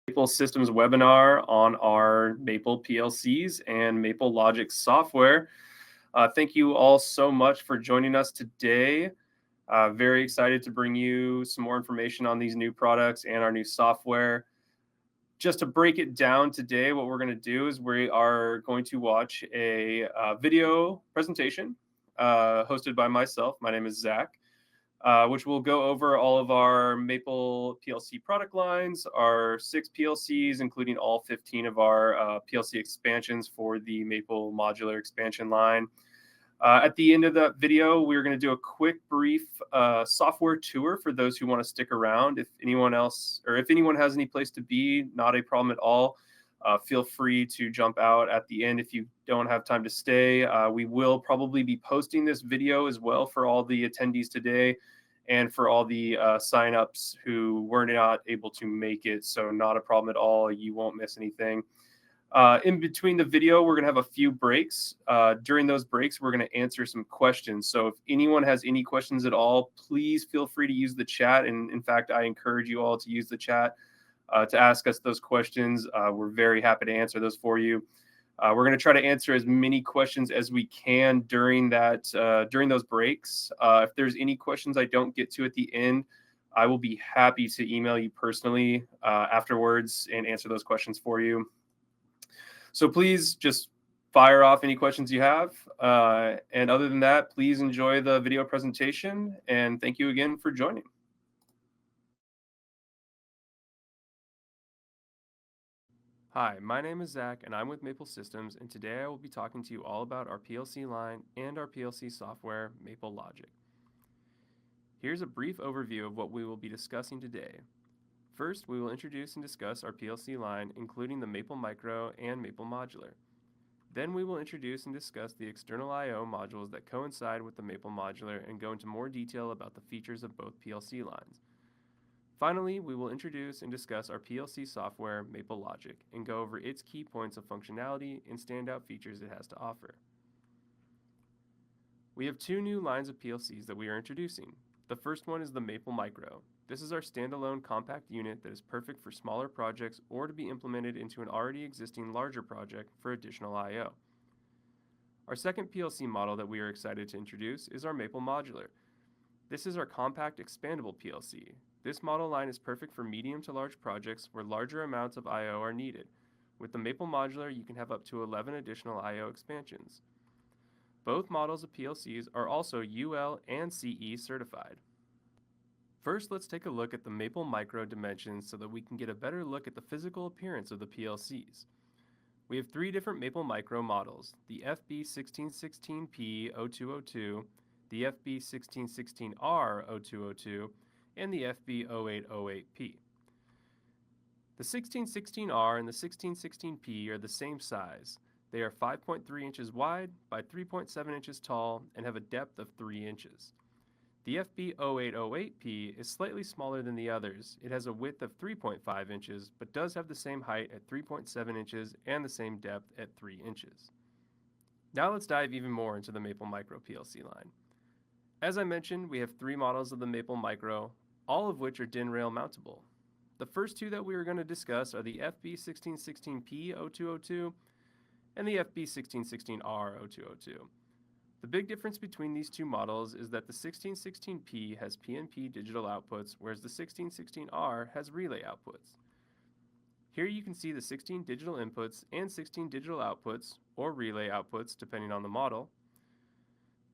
Maple Systems webinar on our Maple PLCs and MapleLogic software. Thank you all so much for joining us today. Very excited to bring you some more information on these new products and our new software. Just to break it down today, what we're going to do is we are going to watch a video presentation hosted by myself. My name is Zach. Which will go over all of our Maple PLC product lines, our 6 PLCs, including all 15 of our PLC expansions for the Maple modular expansion line. At the end of the video, we're going to do a quick, brief software tour for those who want to stick around. If anyone else, or if anyone has any place to be, not a problem at all. Feel free to jump out at the end if you don't have time to stay. We will probably be posting this video as well for all the attendees today and for all the signups who were not able to make it. So not a problem at all. You won't miss anything. In between the video, we're going to have a few breaks. During those breaks, we're going to answer some questions. So if anyone has any questions at all, please feel free to use the chat. And in fact, I encourage you all to use the chat to ask us those questions. We're very happy to answer those for you. We're going to try to answer as many questions as we can during those breaks. If there's any questions I don't get to at the end, I will be happy to email you personally afterwards and answer those questions for you. So please just fire off any questions you have. And other than that, please enjoy the video presentation. And thank you again for joining. Hi, my name is Zach, and I'm with Maple Systems, and today I will be talking to you all about our PLC line and our PLC software, MapleLogic. Here's a brief overview of what we will be discussing today. First, we will introduce and discuss our PLC line, including the Maple Micro and Maple Modular. Then we will introduce and discuss the external I/O modules that coincide with the Maple Modular and go into more detail about the features of both PLC lines. Finally, we will introduce and discuss our PLC software, MapleLogic, and go over its key points of functionality and standout features it has to offer. We have 2 new lines of PLCs that we are introducing. The first one is the Maple Micro. This is our standalone compact unit that is perfect for smaller projects or to be implemented into an already existing larger project for additional I/O. Our second PLC model that we are excited to introduce is our Maple Modular. This is our compact expandable PLC. This model line is perfect for medium to large projects where larger amounts of I/O are needed. With the Maple Modular, you can have up to 11 additional I/O expansions. Both models of PLCs are also UL and CE certified. First, let's take a look at the Maple Micro dimensions so that we can get a better look at the physical appearance of the PLCs. We have 3 different Maple Micro models, the FB1616P0202, the FB1616R0202, and the FB0808P. The 1616R and the 1616P are the same size. They are 5.3 inches wide by 3.7 inches tall and have a depth of 3 inches. The FB0808P is slightly smaller than the others. It has a width of 3.5 inches, but does have the same height at 3.7 inches and the same depth at 3 inches. Now let's dive even more into the Maple Micro PLC line. As I mentioned, we have 3 models of the Maple Micro, all of which are DIN rail mountable. The first 2 that we are going to discuss are the FB1616P0202 and the FB1616R0202. The big difference between these 2 models is that the 1616P has PNP digital outputs, whereas the 1616R has relay outputs. Here you can see the 16 digital inputs and 16 digital outputs, or relay outputs depending on the model.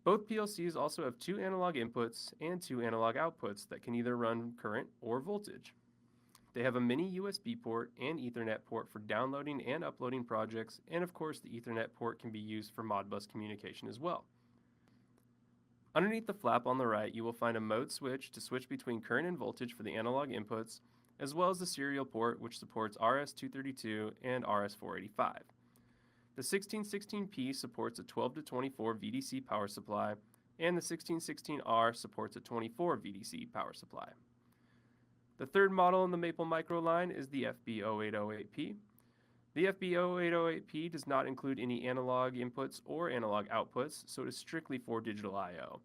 Both PLCs also have 2 analog inputs and 2 analog outputs that can either run current or voltage. They have a mini USB port and Ethernet port for downloading and uploading projects, and of course the Ethernet port can be used for Modbus communication as well. Underneath the flap on the right, you will find a mode switch to switch between current and voltage for the analog inputs, as well as the serial port which supports RS-232 and RS-485. The 1616P supports a 12 to 24 VDC power supply, and the 1616R supports a 24 VDC power supply. The third model in the Maple Micro line is the FB0808P. The FB0808P does not include any analog inputs or analog outputs, so it is strictly for digital I/O.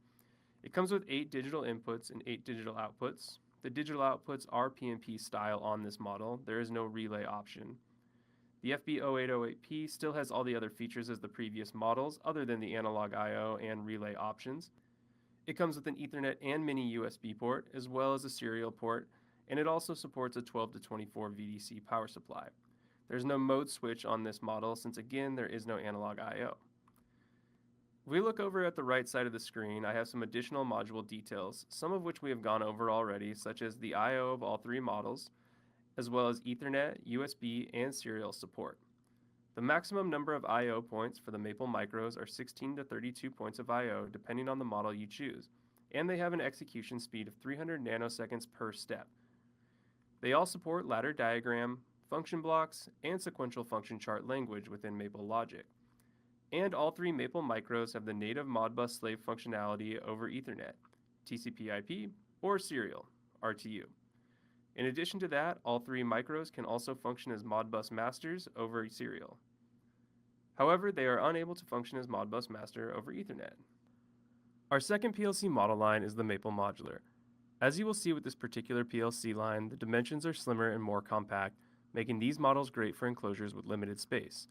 It comes with 8 digital inputs and 8 digital outputs. The digital outputs are PNP style on this model. There is no relay option. The FB0808P still has all the other features as the previous models, other than the analog I/O and relay options. It comes with an Ethernet and mini USB port, as well as a serial port, and it also supports a 12 to 24 VDC power supply. There's no mode switch on this model since, again, there is no analog I/O. If we look over at the right side of the screen, I have some additional module details, some of which we have gone over already, such as the I/O of all three models, as well as Ethernet, USB, and serial support. The maximum number of I/O points for the Maple Micros are 16 to 32 points of I/O depending on the model you choose, and they have an execution speed of 300 nanoseconds per step. They all support ladder diagram, function blocks, and sequential function chart language within MapleLogic. And all three Maple Micros have the native Modbus slave functionality over Ethernet, TCP/IP, or serial, RTU. In addition to that, all three micros can also function as Modbus masters over serial. However, they are unable to function as Modbus master over Ethernet. Our second PLC model line is the Maple Modular. As you will see with this particular PLC line, the dimensions are slimmer and more compact, making these models great for enclosures with limited space.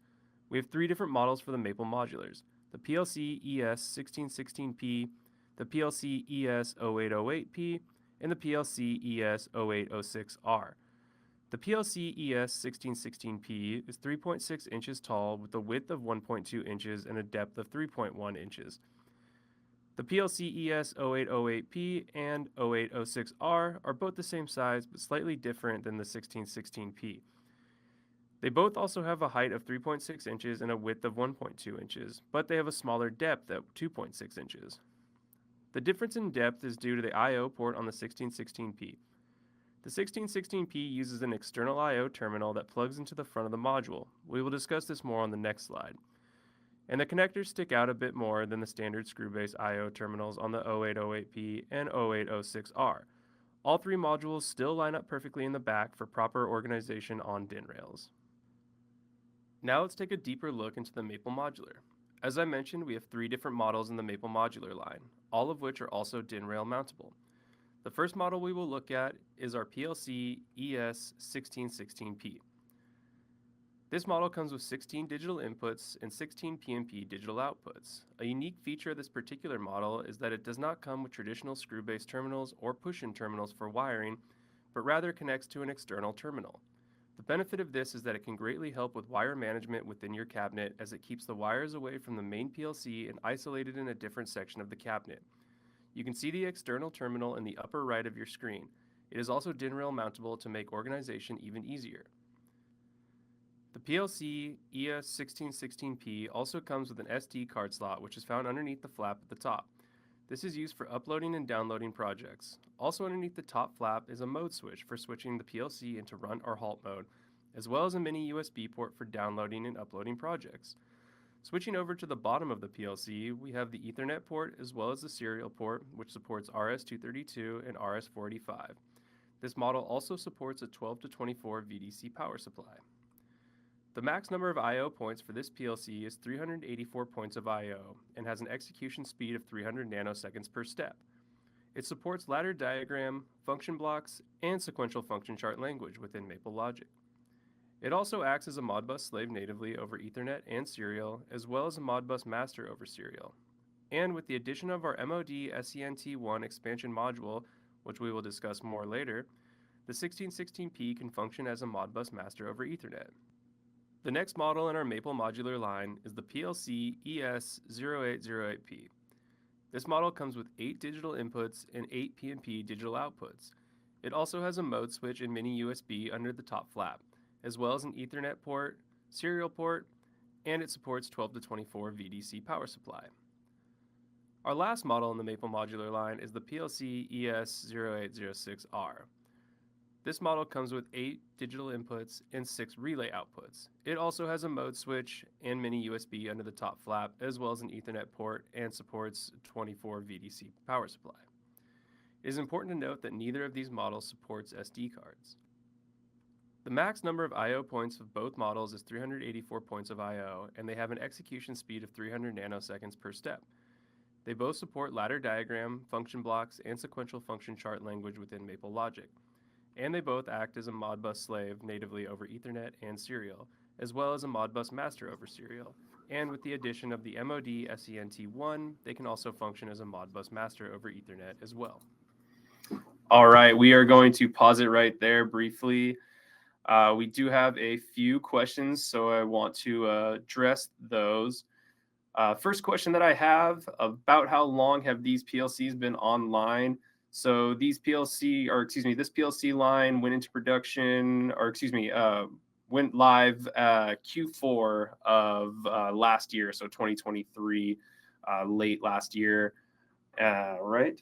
We have three different models for the Maple Modulars: the PLC ES1616P, the PLC ES0808P, and the PLC ES0806R. The PLC ES1616P is 3.6 inches tall with a width of 1.2 inches and a depth of 3.1 inches. The PLC ES0808P and 0806R are both the same size but slightly different than the 1616P. They both also have a height of 3.6 inches and a width of 1.2 inches, but they have a smaller depth at 2.6 inches. The difference in depth is due to the I/O port on the 1616P. The 1616P uses an external I/O terminal that plugs into the front of the module. We will discuss this more on the next slide. And the connectors stick out a bit more than the standard screw-based I/O terminals on the 0808P and 0806R. All three modules still line up perfectly in the back for proper organization on DIN rails. Now let's take a deeper look into the Maple Modular. As I mentioned, we have three different models in the Maple Modular line, all of which are also DIN rail mountable. The first model we will look at is our PLC ES1616P. This model comes with 16 digital inputs and 16 PNP digital outputs. A unique feature of this particular model is that it does not come with traditional screw-based terminals or push-in terminals for wiring, but rather connects to an external terminal. The benefit of this is that it can greatly help with wire management within your cabinet, as it keeps the wires away from the main PLC and isolated in a different section of the cabinet. You can see the external terminal in the upper right of your screen. It is also DIN rail mountable to make organization even easier. The PLC ES1616P also comes with an SD card slot, which is found underneath the flap at the top. This is used for uploading and downloading projects. Also underneath the top flap is a mode switch for switching the PLC into run or halt mode, as well as a mini USB port for downloading and uploading projects. Switching over to the bottom of the PLC, we have the Ethernet port as well as the serial port, which supports RS-232 and RS-485. This model also supports a 12 to 24 VDC power supply. The max number of I/O points for this PLC is 384 points of I/O and has an execution speed of 300 nanoseconds per step. It supports ladder diagram, function blocks, and sequential function chart language within MapleLogic. It also acts as a Modbus slave natively over Ethernet and serial, as well as a Modbus master over serial. And with the addition of our MOD SENT1 expansion module, which we will discuss more later, the 1616P can function as a Modbus master over Ethernet. The next model in our Maple Modular line is the PLC ES0808P. This model comes with 8 digital inputs and 8 PNP digital outputs. It also has a mode switch and mini USB under the top flap, as well as an Ethernet port, serial port, and it supports 12 to 24 VDC power supply. Our last model in the Maple Modular line is the PLC ES0806R. This model comes with 8 digital inputs and 6 relay outputs. It also has a mode switch and mini USB under the top flap, as well as an Ethernet port, and supports 24 VDC power supply. It is important to note that neither of these models supports SD cards. The max number of I/O points of both models is 384 points of I/O, and they have an execution speed of 300 nanoseconds per step. They both support ladder diagram, function blocks, and sequential function chart language within MapleLogic. And they both act as a Modbus slave natively over Ethernet and serial, as well as a Modbus master over serial. And with the addition of the MOD SENT1, they can also function as a Modbus master over Ethernet as well. All right, we are going to pause it right there briefly. We do have a few questions, so I want to address those. First question that I have, about how long have these PLCs been online? So this PLC line went into production, went live Q4 of last year, so 2023, late last year, right?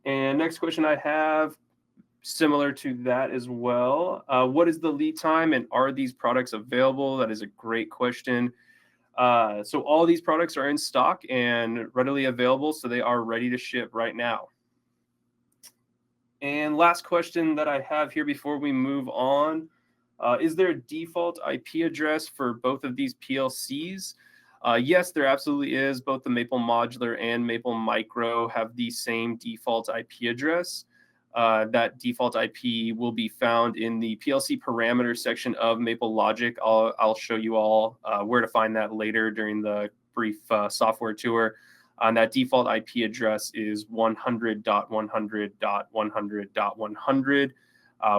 And next question I have, similar to that as well. What is the lead time, and are these products available? That is a great question. So all these products are in stock and readily available, so they are ready to ship right now. And last question that I have here before we move on, is there a default IP address for both of these PLCs? Yes, there absolutely is. Both the Maple Modular and Maple Micro have the same default IP address. That default IP will be found in the PLC parameters section of MapleLogic. I'll show you all where to find that later during the brief software tour. That default IP address is 100.100.100.100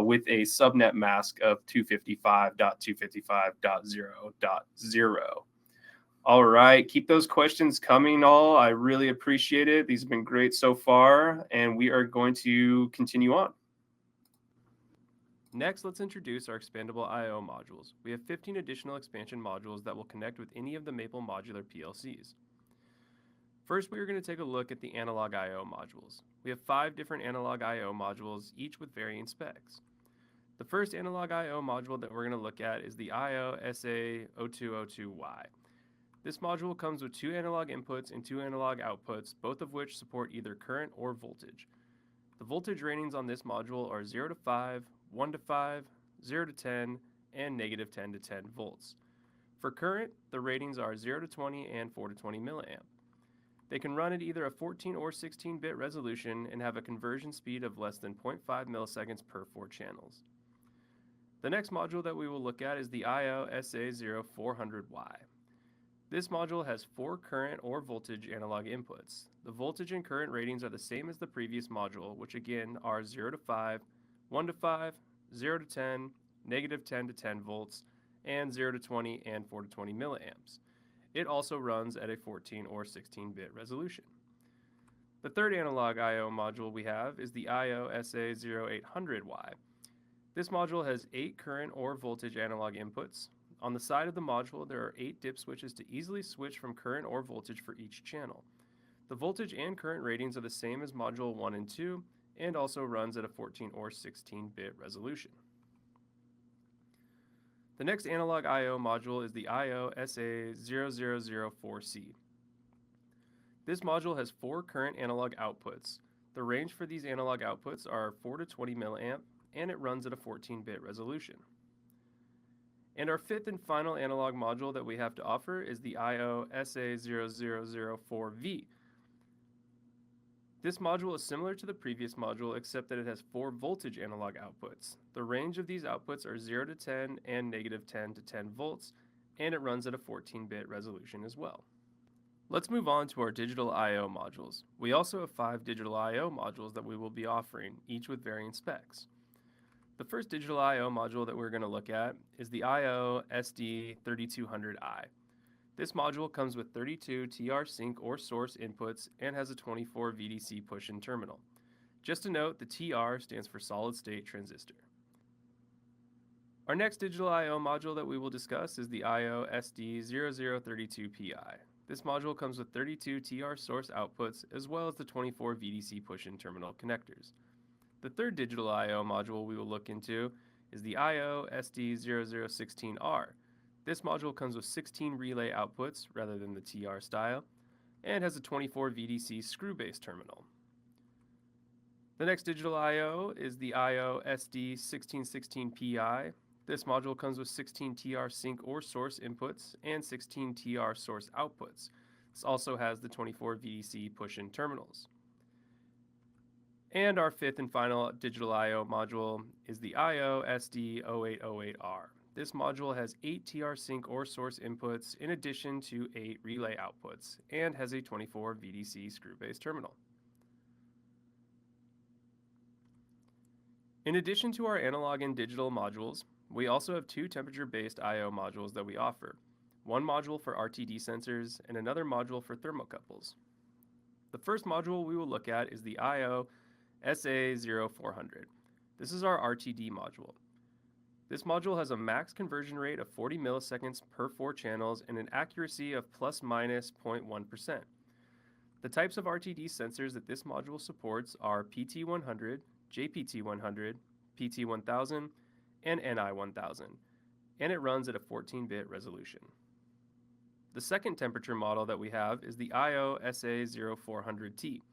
with a subnet mask of 255.255.0.0. All right, keep those questions coming all. I really appreciate it. These have been great so far, and we are going to continue on. Next, let's introduce our expandable I/O modules. We have 15 additional expansion modules that will connect with any of the Maple Modular PLCs. First, we are going to take a look at the analog I/O modules. We have 5 different analog I/O modules, each with varying specs. The first analog I/O module that we're going to look at is the IO-SA0202Y. This module comes with 2 analog inputs and 2 analog outputs, both of which support either current or voltage. The voltage ratings on this module are 0 to 5, 1 to 5, 0 to 10, and negative 10 to 10 volts. For current, the ratings are 0 to 20 and 4 to 20 milliamp. They can run at either a 14 or 16-bit resolution and have a conversion speed of less than 0.5 milliseconds per 4 channels. The next module that we will look at is the IO-SA0400Y. This module has 4 current or voltage analog inputs. The voltage and current ratings are the same as the previous module, which again are 0 to 5, 1 to 5, 0 to 10, negative 10 to 10 volts, and 0 to 20 and 4 to 20 milliamps. It also runs at a 14 or 16-bit resolution. The third analog I/O module we have is the IO-SA0800Y. This module has 8 current or voltage analog inputs. On the side of the module, there are 8 dip switches to easily switch from current or voltage for each channel. The voltage and current ratings are the same as module 1 and 2, and also runs at a 14 or 16-bit resolution. The next analog I/O module is the IO-SA0004C. This module has 4 current analog outputs. The range for these analog outputs are 4 to 20 milliamp, and it runs at a 14-bit resolution. And our 5th and final analog module that we have to offer is the IO-SA0004V. This module is similar to the previous module except that it has 4 voltage analog outputs. The range of these outputs are 0 to 10 and negative 10 to 10 volts, and it runs at a 14-bit resolution as well. Let's move on to our digital I/O modules. We also have 5 digital I/O modules that we will be offering, each with varying specs. The first digital I/O module that we're going to look at is the IO-SD3200i. This module comes with 32 TR sync or source inputs and has a 24 VDC push-in terminal. Just to note, the TR stands for solid state transistor. Our next digital I/O module that we will discuss is the IO-SD0032Pi. This module comes with 32 TR source outputs as well as the 24 VDC push-in terminal connectors. The third digital I/O module we will look into is the IO-SD0016R. This module comes with 16 relay outputs rather than the TR style and has a 24 VDC screw-based terminal. The next digital I/O is the IO-SD1616Pi. This module comes with 16 TR sync or source inputs and 16 TR source outputs. This also has the 24 VDC push-in terminals. And our fifth and final digital I/O module is the I/O SD0808R. This module has 8 TR sync or source inputs in addition to 8 relay outputs and has a 24 VDC screw-based terminal. In addition to our analog and digital modules, we also have 2 temperature-based I/O modules that we offer. One module for RTD sensors and another module for thermocouples. The first module we will look at is the I/O SA0400. This is our RTD module. This module has a max conversion rate of 40 milliseconds per 4 channels and an accuracy of plus minus 0.1%. The types of RTD sensors that this module supports are PT100, JPT100, PT1000, and NI1000, and it runs at a 14-bit resolution. The second temperature model that we have is the I/O SA0400T.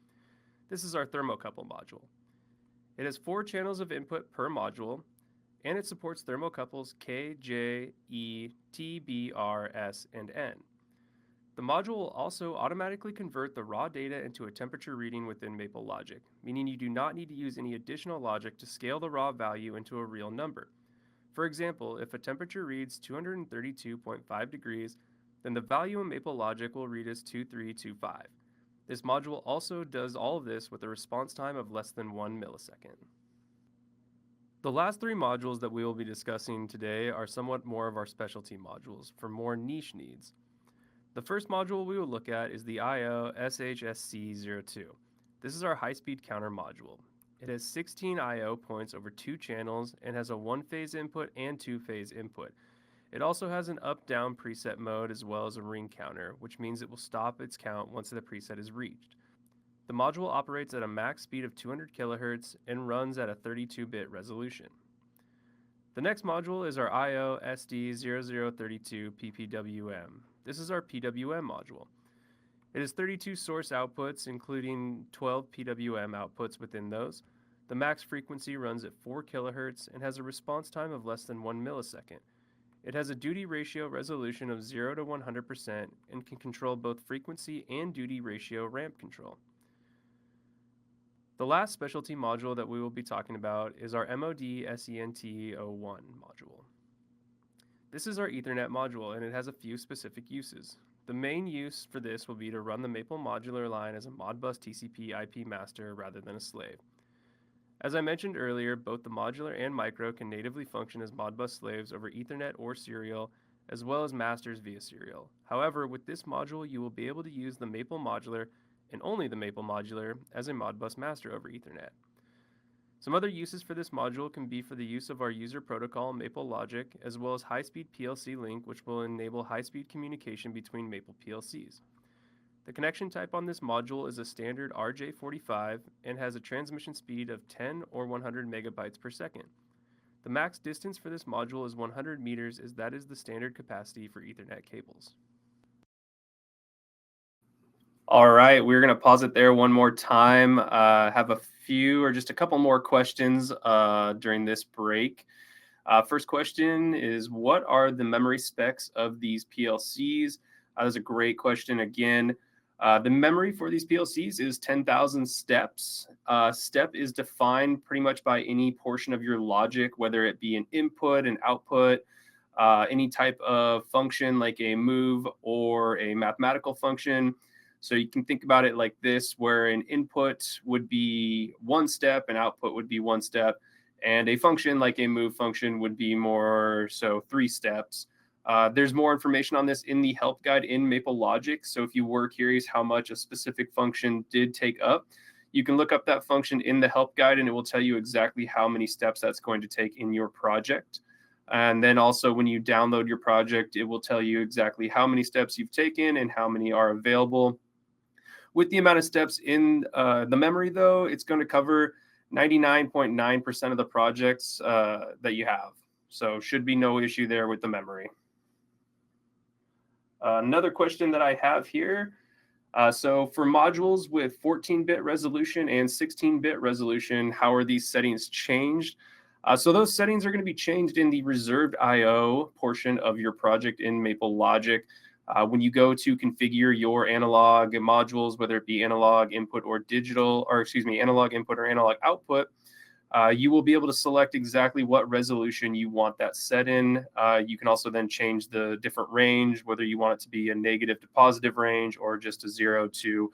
This is our thermocouple module. It has 4 channels of input per module, and it supports thermocouples K, J, E, T, B, R, S, and N. The module will also automatically convert the raw data into a temperature reading within MapleLogic, meaning you do not need to use any additional logic to scale the raw value into a real number. For example, if a temperature reads 232.5 degrees, then the value in MapleLogic will read as 2325. This module also does all of this with a response time of less than 1 millisecond. The last 3 modules that we will be discussing today are somewhat more of our specialty modules for more niche needs. The first module we will look at is the I/O SHSC02. This is our high-speed counter module. It has 16 I/O points over 2 channels and has a 1-phase input and 2-phase input. It also has an up-down preset mode as well as a ring counter, which means it will stop its count once the preset is reached. The module operates at a max speed of 200 kHz and runs at a 32-bit resolution. The next module is our I/O SD0032 PPWM. This is our PWM module. It has 32 source outputs, including 12 PWM outputs within those. The max frequency runs at 4 kHz and has a response time of less than 1 millisecond. It has a duty ratio resolution of 0 to 100% and can control both frequency and duty ratio ramp control. The last specialty module that we will be talking about is our MOD SENT01 module. This is our Ethernet module, and it has a few specific uses. The main use for this will be to run the Maple modular line as a Modbus TCP IP master rather than a slave. As I mentioned earlier, both the modular and micro can natively function as Modbus slaves over Ethernet or serial, as well as masters via serial. However, with this module, you will be able to use the Maple modular and only the Maple modular as a Modbus master over Ethernet. Some other uses for this module can be for the use of our user protocol MapleLogic, as well as high-speed PLC link, which will enable high-speed communication between Maple PLCs. The connection type on this module is a standard RJ45 and has a transmission speed of 10 or 100 megabytes per second. The max distance for this module is 100 meters, as that is the standard capacity for Ethernet cables. All right, we're going to pause it there one more time. Have a few or just a couple more questions during this break. First question is, what are the memory specs of these PLCs? That's a great question again. The memory for these PLCs is 10,000 steps. Step is defined pretty much by any portion of your logic, whether it be an input, an output, any type of function like a move or a mathematical function. So you can think about it like this, where an input would be 1 step, an output would be 1 step, and a function like a move function would be more so 3 steps. There's more information on this in the help guide in MapleLogic. So if you were curious how much a specific function did take up, you can look up that function in the help guide and it will tell you exactly how many steps that's going to take in your project. And then also when you download your project, it will tell you exactly how many steps you've taken and how many are available. With the amount of steps in the memory, though, it's going to cover 99.9% of the projects that you have. So should be no issue there with the memory. Another question that I have here. So for modules with 14-bit resolution and 16-bit resolution, how are these settings changed? So those settings are going to be changed in the reserved I/O portion of your project in MapleLogic. When you go to configure your analog modules, whether it be analog input or digital, or excuse me, analog input or analog output, you will be able to select exactly what resolution you want that set in. You can also then change the different range, whether you want it to be a negative to positive range or just a 0 to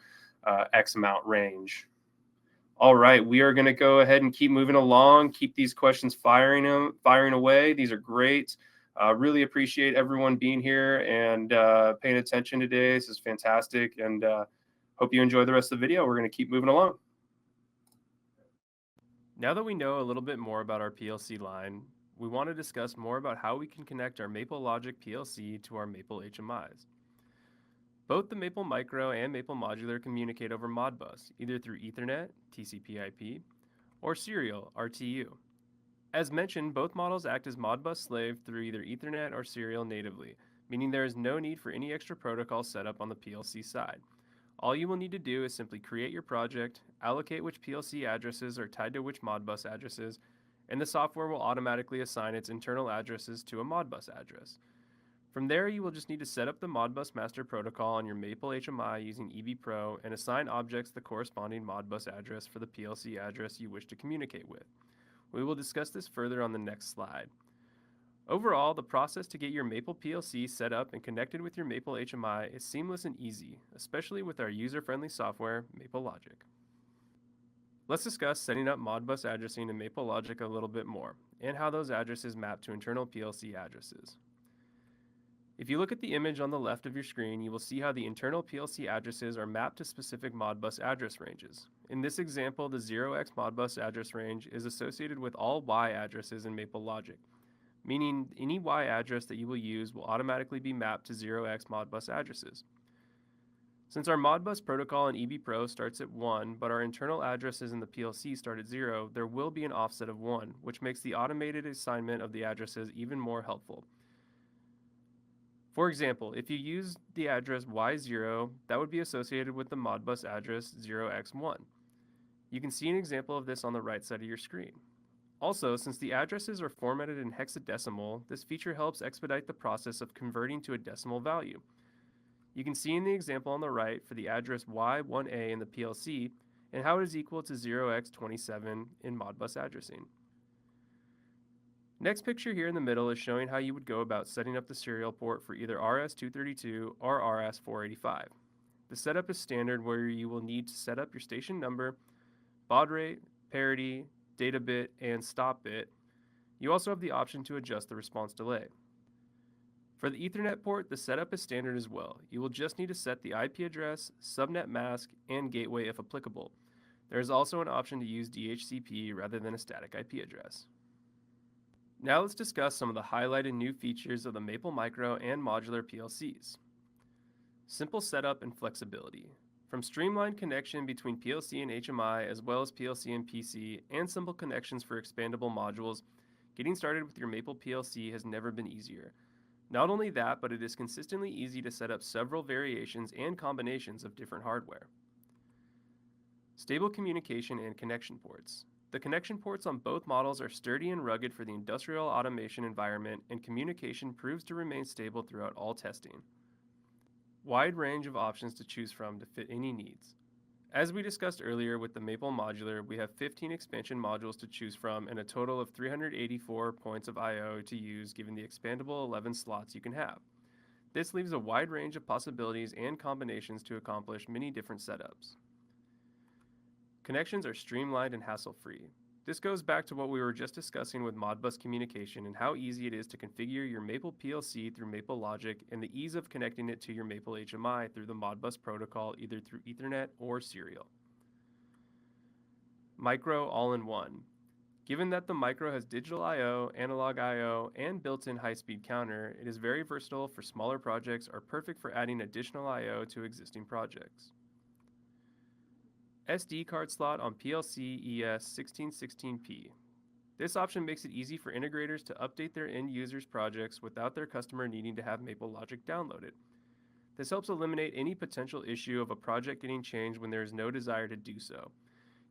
X amount range. All right, we are going to go ahead and keep moving along, keep these questions firing away. These are great. Really appreciate everyone being here and paying attention today. This is fantastic, and hope you enjoy the rest of the video. We're going to keep moving along. Now that we know a little bit more about our PLC line, we want to discuss more about how we can connect our MapleLogic PLC to our Maple HMIs. Both the Maple Micro and Maple Modular communicate over Modbus, either through Ethernet, TCP/IP, or Serial, RTU. As mentioned, both models act as Modbus slave through either Ethernet or Serial natively, meaning there is no need for any extra protocol setup on the PLC side. All you will need to do is simply create your project, allocate which PLC addresses are tied to which Modbus addresses, and the software will automatically assign its internal addresses to a Modbus address. From there, you will just need to set up the Modbus master protocol on your Maple HMI using EBPro and assign objects the corresponding Modbus address for the PLC address you wish to communicate with. We will discuss this further on the next slide. Overall, the process to get your Maple PLC set up and connected with your Maple HMI is seamless and easy, especially with our user-friendly software, MapleLogic. Let's discuss setting up Modbus addressing in MapleLogic a little bit more, and how those addresses map to internal PLC addresses. If you look at the image on the left of your screen, you will see how the internal PLC addresses are mapped to specific Modbus address ranges. In this example, the 0x Modbus address range is associated with all Y addresses in MapleLogic, meaning any Y address that you will use will automatically be mapped to 0x Modbus addresses. Since our Modbus protocol in EBPro starts at 1, but our internal addresses in the PLC start at 0, there will be an offset of 1, which makes the automated assignment of the addresses even more helpful. For example, if you use the address Y0, that would be associated with the Modbus address 0x1. You can see an example of this on the right side of your screen. Also, since the addresses are formatted in hexadecimal, this feature helps expedite the process of converting to a decimal value. You can see in the example on the right for the address Y1A in the PLC and how it is equal to 0x27 in Modbus addressing. Next picture here in the middle is showing how you would go about setting up the serial port for either RS-232 or RS-485. The setup is standard where you will need to set up your station number, baud rate, parity, data bit, and stop bit. You also have the option to adjust the response delay. For the Ethernet port, the setup is standard as well. You will just need to set the IP address, subnet mask, and gateway if applicable. There is also an option to use DHCP rather than a static IP address. Now let's discuss some of the highlighted new features of the Maple Micro and Modular PLCs. Simple setup and flexibility. From streamlined connection between PLC and HMI as well as PLC and PC, and simple connections for expandable modules, getting started with your Maple PLC has never been easier. Not only that, but it is consistently easy to set up several variations and combinations of different hardware. Stable communication and connection ports. The connection ports on both models are sturdy and rugged for the industrial automation environment, and communication proves to remain stable throughout all testing. Wide range of options to choose from to fit any needs. As we discussed earlier with the Maple Modular, we have 15 expansion modules to choose from and a total of 384 points of I/O to use given the expandable 11 slots you can have. This leaves a wide range of possibilities and combinations to accomplish many different setups. Connections are streamlined and hassle-free. This goes back to what we were just discussing with Modbus communication and how easy it is to configure your Maple PLC through MapleLogic and the ease of connecting it to your Maple HMI through the Modbus protocol either through Ethernet or Serial. Micro all-in-one. Given that the Micro has digital I/O, analog I/O, and built-in high-speed counter, it is very versatile for smaller projects or perfect for adding additional I/O to existing projects. SD card slot on PLC ES1616P. This option makes it easy for integrators to update their end users' projects without their customer needing to have MapleLogic downloaded. This helps eliminate any potential issue of a project getting changed when there is no desire to do so.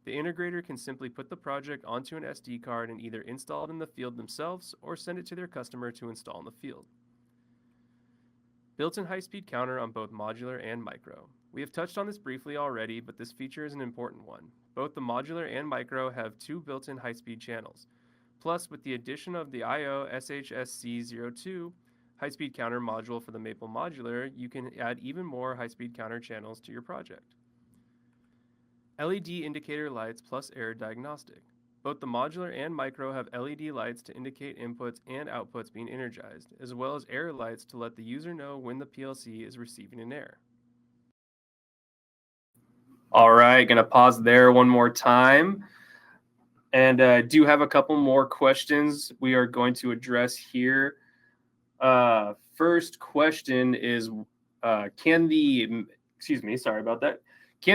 The integrator can simply put the project onto an SD card and either install it in the field themselves or send it to their customer to install in the field. Built-in high-speed counter on both modular and micro. We have touched on this briefly already, but this feature is an important one. Both the modular and micro have two built-in high-speed channels. Plus, with the addition of the IO SHSC02 high-speed counter module for the Maple Modular, you can add even more high-speed counter channels to your project. LED indicator lights plus error diagnostic. Both the modular and micro have LED lights to indicate inputs and outputs being energized, as well as error lights to let the user know when the PLC is receiving an error. All right, gonna pause there one more time. And I do have a couple more questions we are going to address here. First question is, can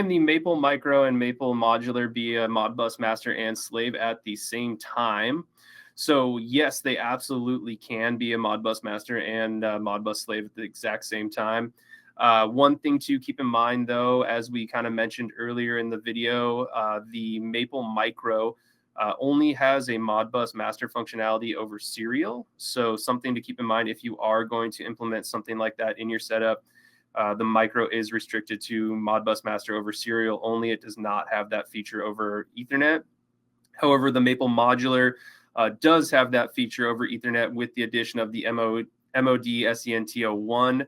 the Maple Micro and Maple Modular be a Modbus master and slave at the same time? So yes, they absolutely can be a Modbus master and Modbus slave at the exact same time. One thing to keep in mind, though, as we kind of mentioned earlier in the video, the Maple Micro only has a Modbus master functionality over serial. So something to keep in mind if you are going to implement something like that in your setup. The micro is restricted to Modbus master over serial only. It does not have that feature over Ethernet. However, the Maple Modular does have that feature over Ethernet with the addition of the MOD SENT01,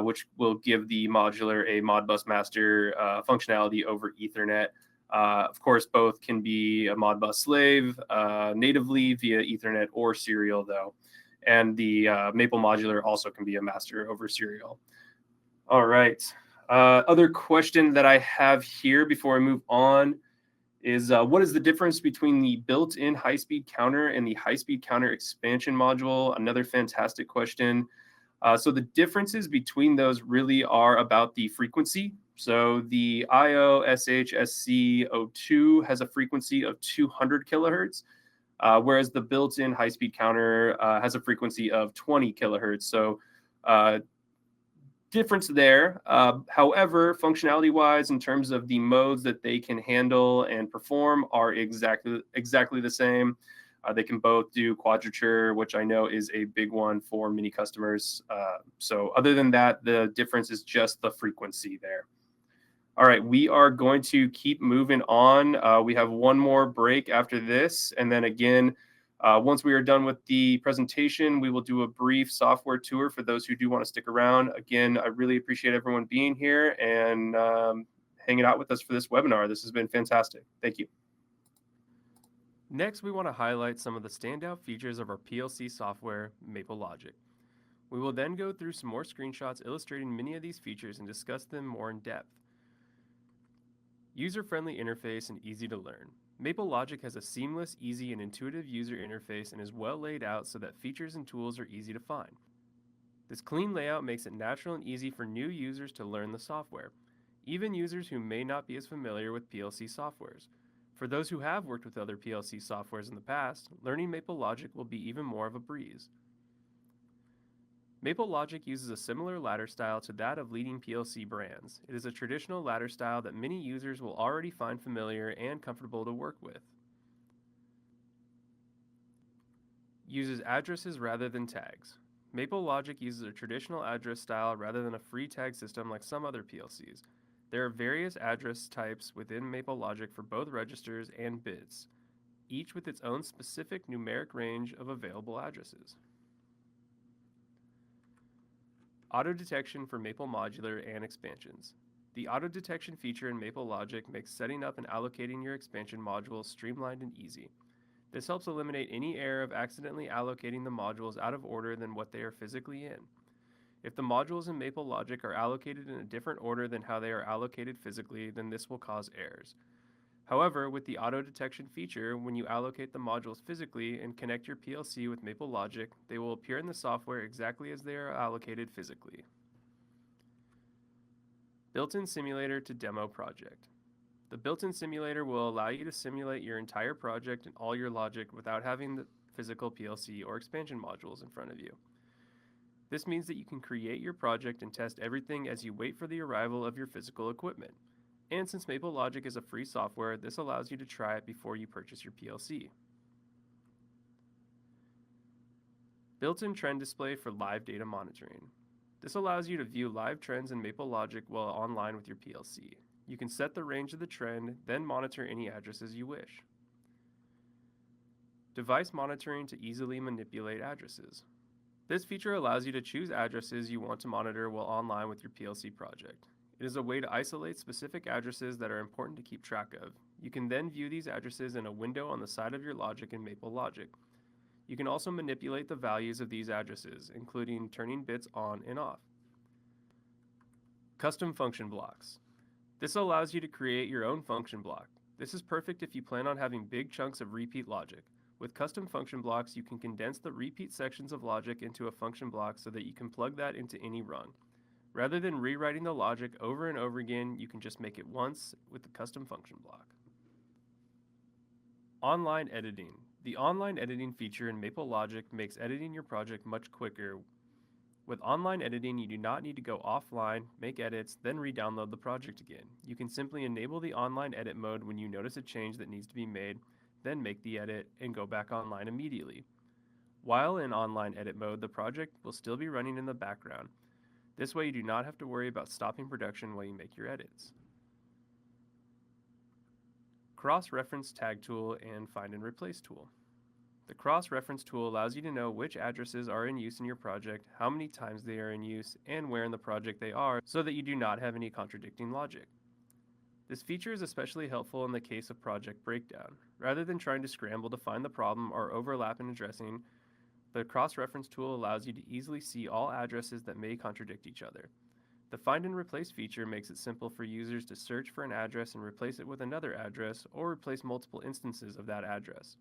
which will give the modular a Modbus master functionality over Ethernet. Of course, both can be a Modbus slave natively via Ethernet or serial, though. And the Maple Modular also can be a master over serial. All right. Other question that I have here before I move on is what is the difference between the built-in high-speed counter and the high-speed counter expansion module? Another fantastic question. So the differences between those really are about the frequency. So the IO SHSC02 has a frequency of 200 kilohertz, whereas the built-in high-speed counter has a frequency of 20 kilohertz. So difference there. However, functionality-wise, in terms of the modes that they can handle and perform, are exactly the same. They can both do quadrature, which I know is a big one for many customers. So other than that, the difference is just the frequency there. All right, we are going to keep moving on. We have one more break after this, and then again, once we are done with the presentation, we will do a brief software tour for those who do want to stick around. Again, I really appreciate everyone being here and hanging out with us for this webinar. This has been fantastic. Thank you. Next, we want to highlight some of the standout features of our PLC software, MapleLogic. We will then go through some more screenshots illustrating many of these features and discuss them more in depth. User-friendly interface and easy to learn. MapleLogic has a seamless, easy, and intuitive user interface and is well laid out so that features and tools are easy to find. This clean layout makes it natural and easy for new users to learn the software, even users who may not be as familiar with PLC softwares. For those who have worked with other PLC softwares in the past, learning MapleLogic will be even more of a breeze. MapleLogic uses a similar ladder style to that of leading PLC brands. It is a traditional ladder style that many users will already find familiar and comfortable to work with. Uses addresses rather than tags. MapleLogic uses a traditional address style rather than a free tag system like some other PLCs. There are various address types within MapleLogic for both registers and bits, each with its own specific numeric range of available addresses. Auto detection for Maple Modular and expansions. The auto detection feature in MapleLogic makes setting up and allocating your expansion modules streamlined and easy. This helps eliminate any error of accidentally allocating the modules out of order than what they are physically in. If the modules in MapleLogic are allocated in a different order than how they are allocated physically, then this will cause errors. However, with the auto detection feature, when you allocate the modules physically and connect your PLC with MapleLogic, they will appear in the software exactly as they are allocated physically. Built-in simulator to demo project. The built-in simulator will allow you to simulate your entire project and all your logic without having the physical PLC or expansion modules in front of you. This means that you can create your project and test everything as you wait for the arrival of your physical equipment. And since MapleLogic is a free software, this allows you to try it before you purchase your PLC. Built-in trend display for live data monitoring. This allows you to view live trends in MapleLogic while online with your PLC. You can set the range of the trend, then monitor any addresses you wish. Device monitoring to easily manipulate addresses. This feature allows you to choose addresses you want to monitor while online with your PLC project. It is a way to isolate specific addresses that are important to keep track of. You can then view these addresses in a window on the side of your logic in MapleLogic. You can also manipulate the values of these addresses, including turning bits on and off. Custom function blocks. This allows you to create your own function block. This is perfect if you plan on having big chunks of repeat logic. With custom function blocks, you can condense the repeat sections of logic into a function block so that you can plug that into any run. Rather than rewriting the logic over and over again, you can just make it once with the custom function block. Online editing. The online editing feature in MapleLogic makes editing your project much quicker. With online editing, you do not need to go offline, make edits, then re-download the project again. You can simply enable the online edit mode when you notice a change that needs to be made, then make the edit and go back online immediately. While in online edit mode, the project will still be running in the background. This way you do not have to worry about stopping production while you make your edits. Cross-reference tag tool and find and replace tool. The cross-reference tool allows you to know which addresses are in use in your project, how many times they are in use, and where in the project they are, so that you do not have any contradicting logic. This feature is especially helpful in the case of project breakdown. Rather than trying to scramble to find the problem or overlap in addressing, the cross-reference tool allows you to easily see all addresses that may contradict each other. The find and replace feature makes it simple for users to search for an address and replace it with another address or replace multiple instances of that address.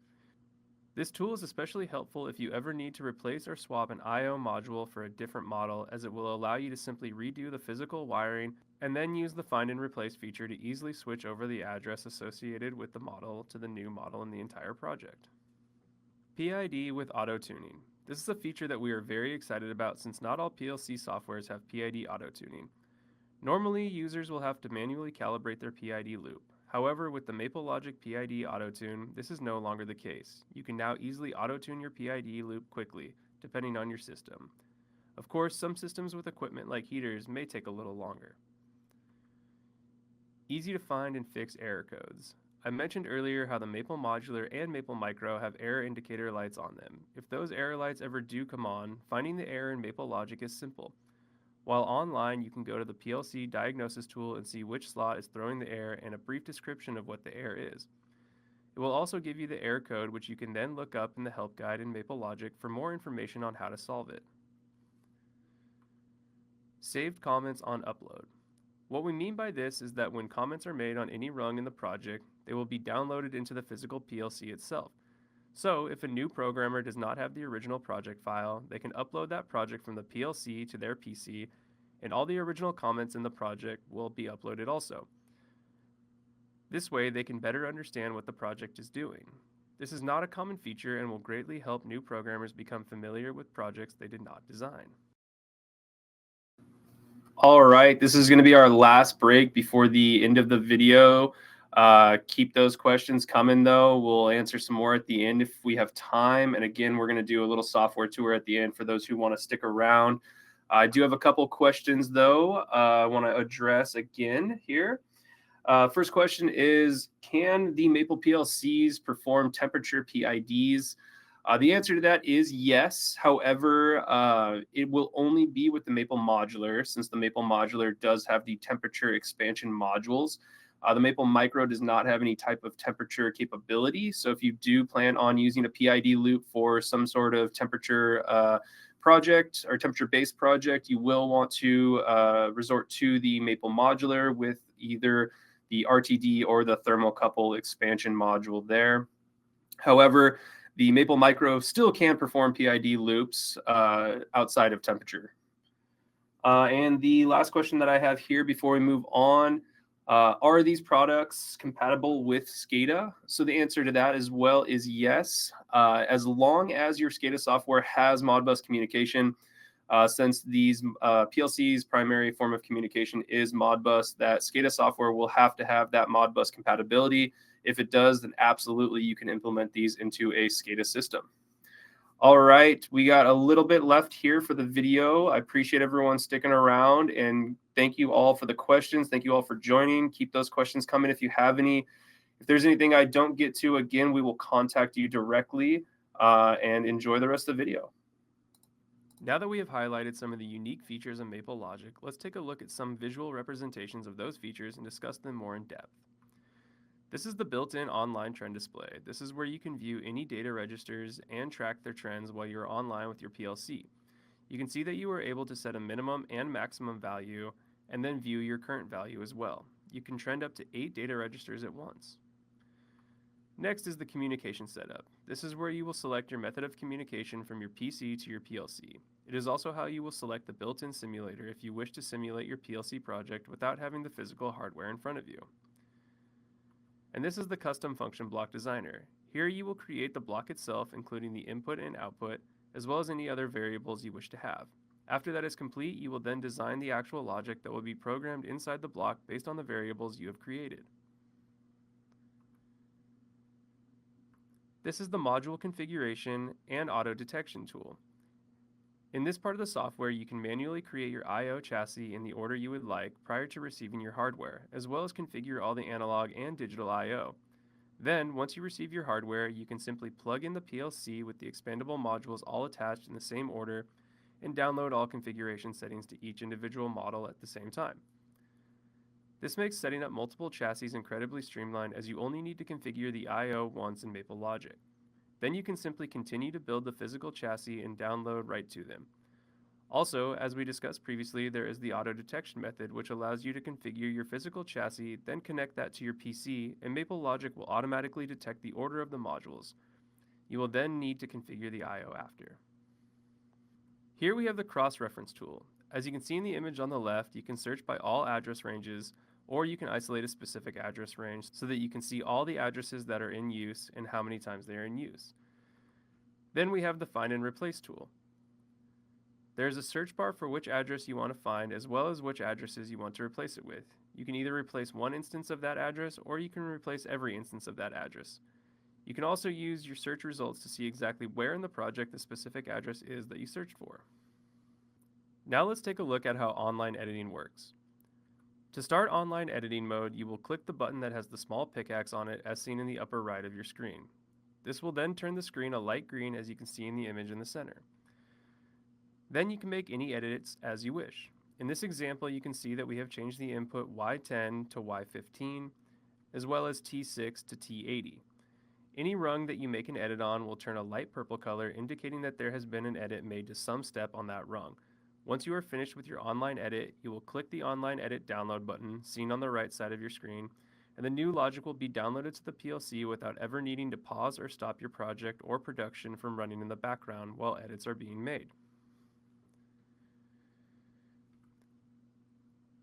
This tool is especially helpful if you ever need to replace or swap an I/O module for a different model, as it will allow you to simply redo the physical wiring and then use the find and replace feature to easily switch over the address associated with the model to the new model in the entire project. PID with auto-tuning. This is a feature that we are very excited about since not all PLC softwares have PID auto-tuning. Normally, users will have to manually calibrate their PID loop. However, with the MapleLogic PID auto-tune, this is no longer the case. You can now easily auto-tune your PID loop quickly, depending on your system. Of course, some systems with equipment like heaters may take a little longer. Easy to find and fix error codes. I mentioned earlier how the Maple Modular and Maple Micro have error indicator lights on them. If those error lights ever do come on, finding the error in MapleLogic is simple. While online, you can go to the PLC Diagnosis tool and see which slot is throwing the error and a brief description of what the error is. It will also give you the error code, which you can then look up in the help guide in MapleLogic for more information on how to solve it. Saved comments on upload. What we mean by this is that when comments are made on any rung in the project, they will be downloaded into the physical PLC itself. So, if a new programmer does not have the original project file, they can upload that project from the PLC to their PC, and all the original comments in the project will be uploaded also. This way, they can better understand what the project is doing. This is not a common feature and will greatly help new programmers become familiar with projects they did not design. All right, this is going to be our last break before the end of the video. Keep those questions coming, though. We'll answer some more at the end if we have time. And again, we're going to do a little software tour at the end for those who want to stick around. I do have a couple questions, though, I want to address again here. First question is, can the Maple PLCs perform temperature PIDs? The answer to that is yes. However, it will only be with the Maple Modular, since the Maple Modular does have the temperature expansion modules. The Maple Micro does not have any type of temperature capability. So if you do plan on using a PID loop for some sort of temperature project or temperature-based project, you will want to resort to the Maple Modular with either the RTD or the thermocouple expansion module there. However, the Maple Micro still can perform PID loops outside of temperature. And the last question that I have here before we move on, are these products compatible with SCADA? So the answer to that as well is yes. As long as your SCADA software has Modbus communication, since these PLC's primary form of communication is Modbus, that SCADA software will have to have that Modbus compatibility. If it does, then absolutely you can implement these into a SCADA system. All right, we got a little bit left here for the video. I appreciate everyone sticking around, and thank you all for the questions. Thank you all for joining. Keep those questions coming if you have any. If there's anything I don't get to, again, we will contact you directly, and enjoy the rest of the video. Now that we have highlighted some of the unique features of MapleLogic, let's take a look at some visual representations of those features and discuss them more in depth. This is the built-in online trend display. This is where you can view any data registers and track their trends while you're online with your PLC. You can see that you were able to set a minimum and maximum value and then view your current value as well. You can trend up to 8 data registers at once. Next is the communication setup. This is where you will select your method of communication from your PC to your PLC. It is also how you will select the built-in simulator if you wish to simulate your PLC project without having the physical hardware in front of you. And this is the custom function block designer. Here you will create the block itself, including the input and output, as well as any other variables you wish to have. After that is complete, you will then design the actual logic that will be programmed inside the block based on the variables you have created. This is the module configuration and auto detection tool. In this part of the software, you can manually create your I/O chassis in the order you would like prior to receiving your hardware, as well as configure all the analog and digital I/O. Then, once you receive your hardware, you can simply plug in the PLC with the expandable modules all attached in the same order and download all configuration settings to each individual model at the same time. This makes setting up multiple chassis incredibly streamlined, as you only need to configure the I/O once in MapleLogic. Then you can simply continue to build the physical chassis and download right to them. Also, as we discussed previously, there is the auto detection method, which allows you to configure your physical chassis, then connect that to your PC, and MapleLogic will automatically detect the order of the modules. You will then need to configure the I/O after. Here we have the cross-reference tool. As you can see in the image on the left, you can search by all address ranges, or you can isolate a specific address range so that you can see all the addresses that are in use and how many times they are in use. Then we have the Find and Replace tool. There is a search bar for which address you want to find, as well as which addresses you want to replace it with. You can either replace one instance of that address, or you can replace every instance of that address. You can also use your search results to see exactly where in the project the specific address is that you searched for. Now let's take a look at how online editing works. To start online editing mode, you will click the button that has the small pickaxe on it as seen in the upper right of your screen. This will then turn the screen a light green, as you can see in the image in the center. Then you can make any edits as you wish. In this example, you can see that we have changed the input Y10 to Y15, as well as T6 to T80. Any rung that you make an edit on will turn a light purple color, indicating that there has been an edit made to some step on that rung. Once you are finished with your online edit, you will click the Online Edit Download button, seen on the right side of your screen, and the new logic will be downloaded to the PLC without ever needing to pause or stop your project or production from running in the background while edits are being made.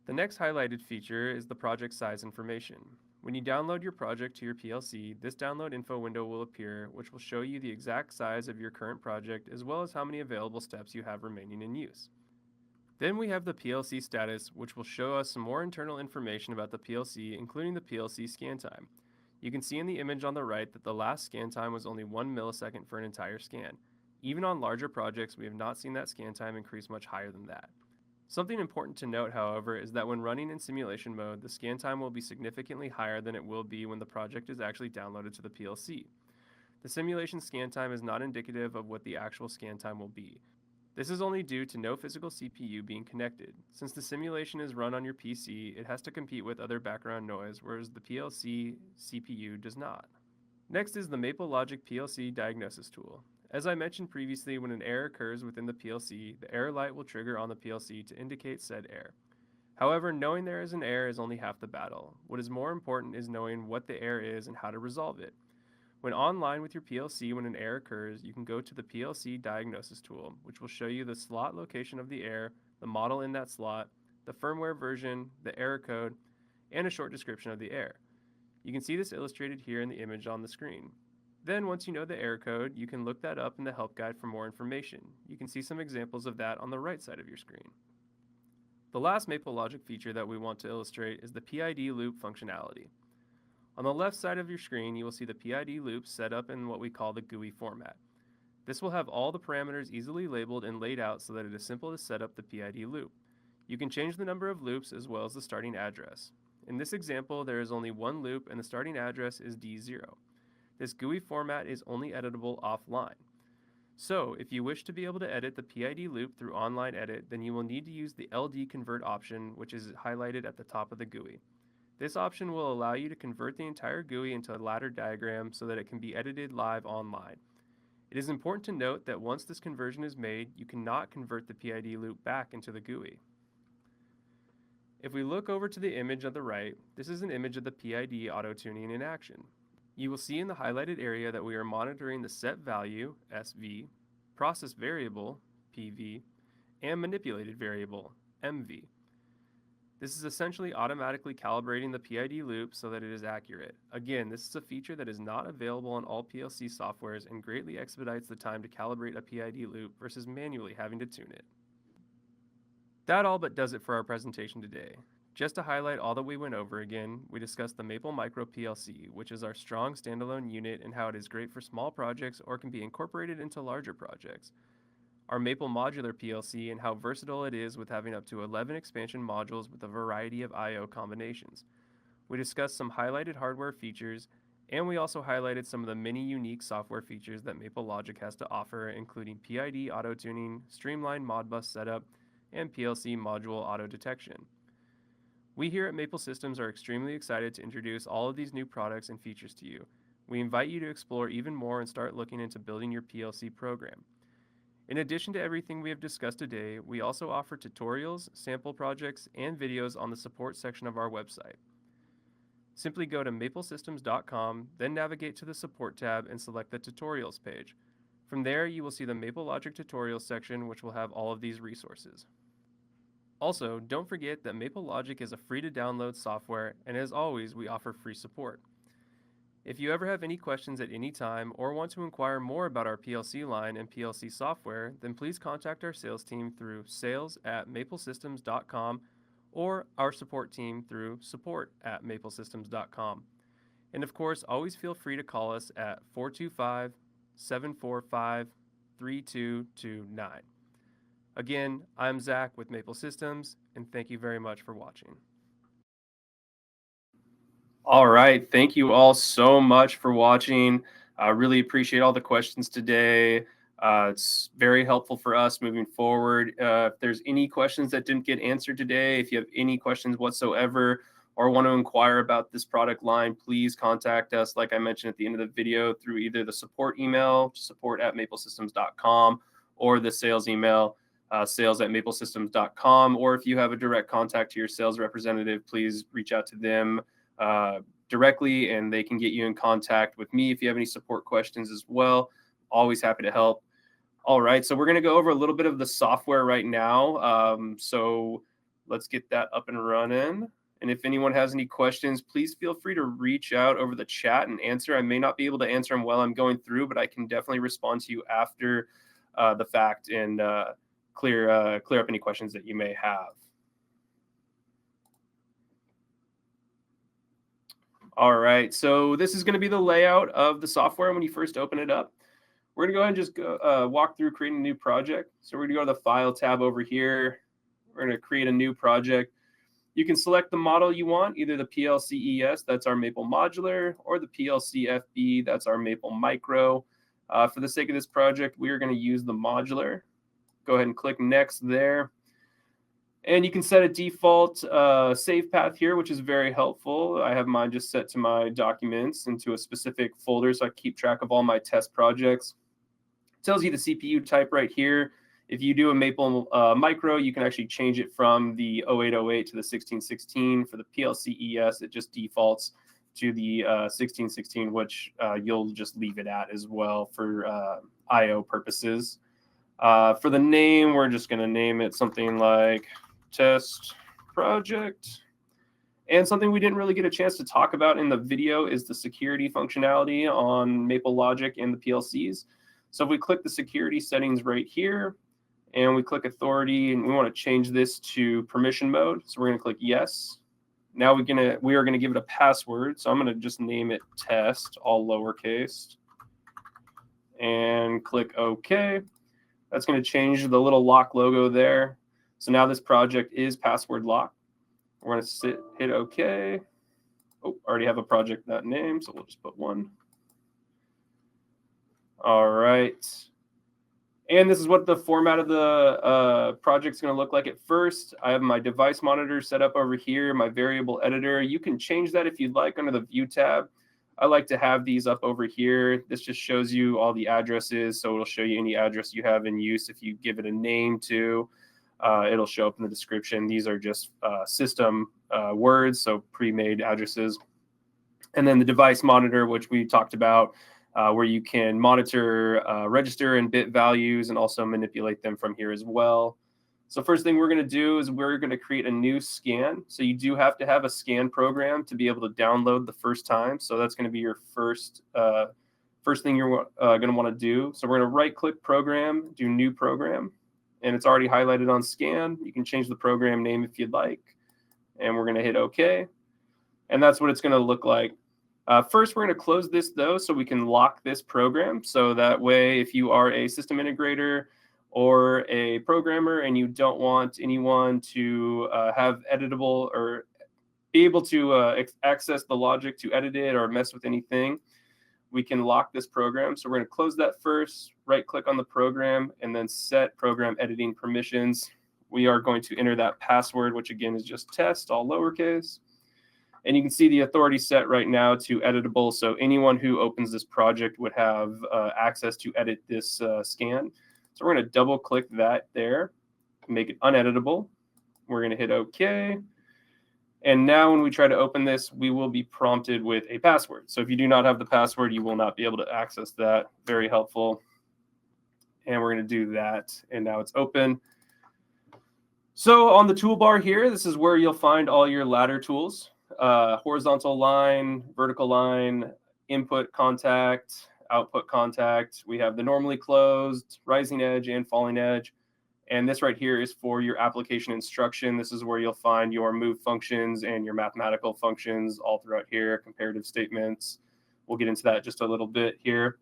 The next highlighted feature is the project size information. When you download your project to your PLC, this download info window will appear, which will show you the exact size of your current project, as well as how many available steps you have remaining in use. Then we have the PLC status, which will show us some more internal information about the PLC, including the PLC scan time. You can see in the image on the right that the last scan time was only 1 millisecond for an entire scan. Even on larger projects, we have not seen that scan time increase much higher than that. Something important to note, however, is that when running in simulation mode, the scan time will be significantly higher than it will be when the project is actually downloaded to the PLC. The simulation scan time is not indicative of what the actual scan time will be. This is only due to no physical CPU being connected. Since the simulation is run on your PC, it has to compete with other background noise, whereas the PLC CPU does not. Next is the MapleLogic PLC Diagnosis tool. As I mentioned previously, when an error occurs within the PLC, the error light will trigger on the PLC to indicate said error. However, knowing there is an error is only half the battle. What is more important is knowing what the error is and how to resolve it. When online with your PLC, when an error occurs, you can go to the PLC Diagnosis tool, which will show you the slot location of the error, the model in that slot, the firmware version, the error code, and a short description of the error. You can see this illustrated here in the image on the screen. Then, once you know the error code, you can look that up in the help guide for more information. You can see some examples of that on the right side of your screen. The last MapleLogic feature that we want to illustrate is the PID loop functionality. On the left side of your screen, you will see the PID loops set up in what we call the GUI format. This will have all the parameters easily labeled and laid out so that it is simple to set up the PID loop. You can change the number of loops as well as the starting address. In this example, there is only one loop and the starting address is D0. This GUI format is only editable offline. So, if you wish to be able to edit the PID loop through online edit, then you will need to use the LD convert option, which is highlighted at the top of the GUI. This option will allow you to convert the entire GUI into a ladder diagram so that it can be edited live online. It is important to note that once this conversion is made, you cannot convert the PID loop back into the GUI. If we look over to the image on the right, this is an image of the PID auto-tuning in action. You will see in the highlighted area that we are monitoring the set value, SV, process variable, PV, and manipulated variable, MV. This is essentially automatically calibrating the PID loop so that it is accurate. Again, this is a feature that is not available on all PLC softwares and greatly expedites the time to calibrate a PID loop versus manually having to tune it. That all but does it for our presentation today. Just to highlight all that we went over again, we discussed the Maple Micro PLC, which is our strong standalone unit and how it is great for small projects or can be incorporated into larger projects. Our Maple Modular PLC and how versatile it is with having up to 11 expansion modules with a variety of I/O combinations. We discussed some highlighted hardware features, and we also highlighted some of the many unique software features that MapleLogic has to offer, including PID auto-tuning, streamlined Modbus setup, and PLC module auto-detection. We here at Maple Systems are extremely excited to introduce all of these new products and features to you. We invite you to explore even more and start looking into building your PLC program. In addition to everything we have discussed today, we also offer tutorials, sample projects, and videos on the support section of our website. Simply go to maplesystems.com, then navigate to the support tab and select the tutorials page. From there, you will see the MapleLogic tutorials section, which will have all of these resources. Also, don't forget that MapleLogic is a free-to-download software, and as always, we offer free support. If you ever have any questions at any time or want to inquire more about our PLC line and PLC software, then please contact our sales team through sales@maplesystems.com or our support team through support@maplesystems.com. And of course, always feel free to call us at 425-745-3229. Again, I'm Zach with Maple Systems, and thank you very much for watching. All right, thank you all so much for watching. I really appreciate all the questions today. It's very helpful for us moving forward. If there's any questions that didn't get answered today, if you have any questions whatsoever or want to inquire about this product line, please contact us, like I mentioned at the end of the video, through either the support email, support@maplesystems.com, or the sales email, sales@maplesystems.com. Or if you have a direct contact to your sales representative, please reach out to them directly, and they can get you in contact with me if you have any support questions as well. Always happy to help. All right, so we're going to go over a little bit of the software right now. So let's get that up and running. And if anyone has any questions, please feel free to reach out over the chat and answer. I may not be able to answer them while I'm going through, but I can definitely respond to you after the fact and clear up any questions that you may have. All right, so this is going to be the layout of the software when you first open it up. We're going to go ahead and just walk through creating a new project. So we're going to go to the File tab over here. We're going to create a new project. You can select the model you want, either the PLC ES, that's our Maple Modular, or the PLC FB, that's our Maple Micro. For the sake of this project, we are going to use the Modular. Go ahead and click Next there. And you can set a default save path here, which is very helpful. I have mine just set to my documents into a specific folder so I keep track of all my test projects. It tells you the CPU type right here. If you do a Maple Micro, you can actually change it from the 0808 to the 1616. For the PLC ES, it just defaults to the 1616, which you'll just leave it at as well for I/O purposes. For the name, we're just going to name it something like Test Project. And something we didn't really get a chance to talk about in the video is the security functionality on MapleLogic and the PLCs. So if we click the security settings right here, and we click authority, and we want to change this to permission mode, so we're going to click yes. Now we are going to give it a password, so I'm going to just name it test, all lowercase. and click OK. That's going to change the little lock logo there. So now this project is password locked. We're going to hit OK. Oh, already have a project that name, so we'll just put 1. All right. And this is what the format of the project is going to look like at first. I have my device monitor set up over here, my variable editor. You can change that if you'd like under the View tab. I like to have these up over here. This just shows you all the addresses, so it'll show you any address you have in use. If you give it a name too, it'll show up in the description. These are just system words, so pre-made addresses. And then the device monitor, which we talked about, where you can monitor register and bit values and also manipulate them from here as well. So first thing we're going to do is we're going to create a new scan. So you do have to have a scan program to be able to download the first time. So that's going to be your first thing you're going to want to do. So we're going to right-click Program, do New Program, and it's already highlighted on Scan. You can change the program name if you'd like, and we're going to hit OK. And that's what it's going to look like. First, we're going to close this, though, so we can lock this program. So that way, if you are a system integrator or a programmer and you don't want anyone to have editable or be able to access the logic to edit it or mess with anything, we can lock this program. So we're going to close that first, right-click on the program, and then set program editing permissions. We are going to enter that password, which again is just test, all lowercase. And you can see the authority set right now to editable. So anyone who opens this project would have access to edit this scan. So we're going to double click that there, make it uneditable. We're going to hit OK. And now when we try to open this, we will be prompted with a password. So if you do not have the password, you will not be able to access that. Very helpful. And we're going to do that. And now it's open. So on the toolbar here, this is where you'll find all your ladder tools. Horizontal line, vertical line, input contact, output contact. We have the normally closed, rising edge, and falling edge. And this right here is for your application instruction. This is where you'll find your move functions and your mathematical functions all throughout here, comparative statements. We'll get into that just a little bit here.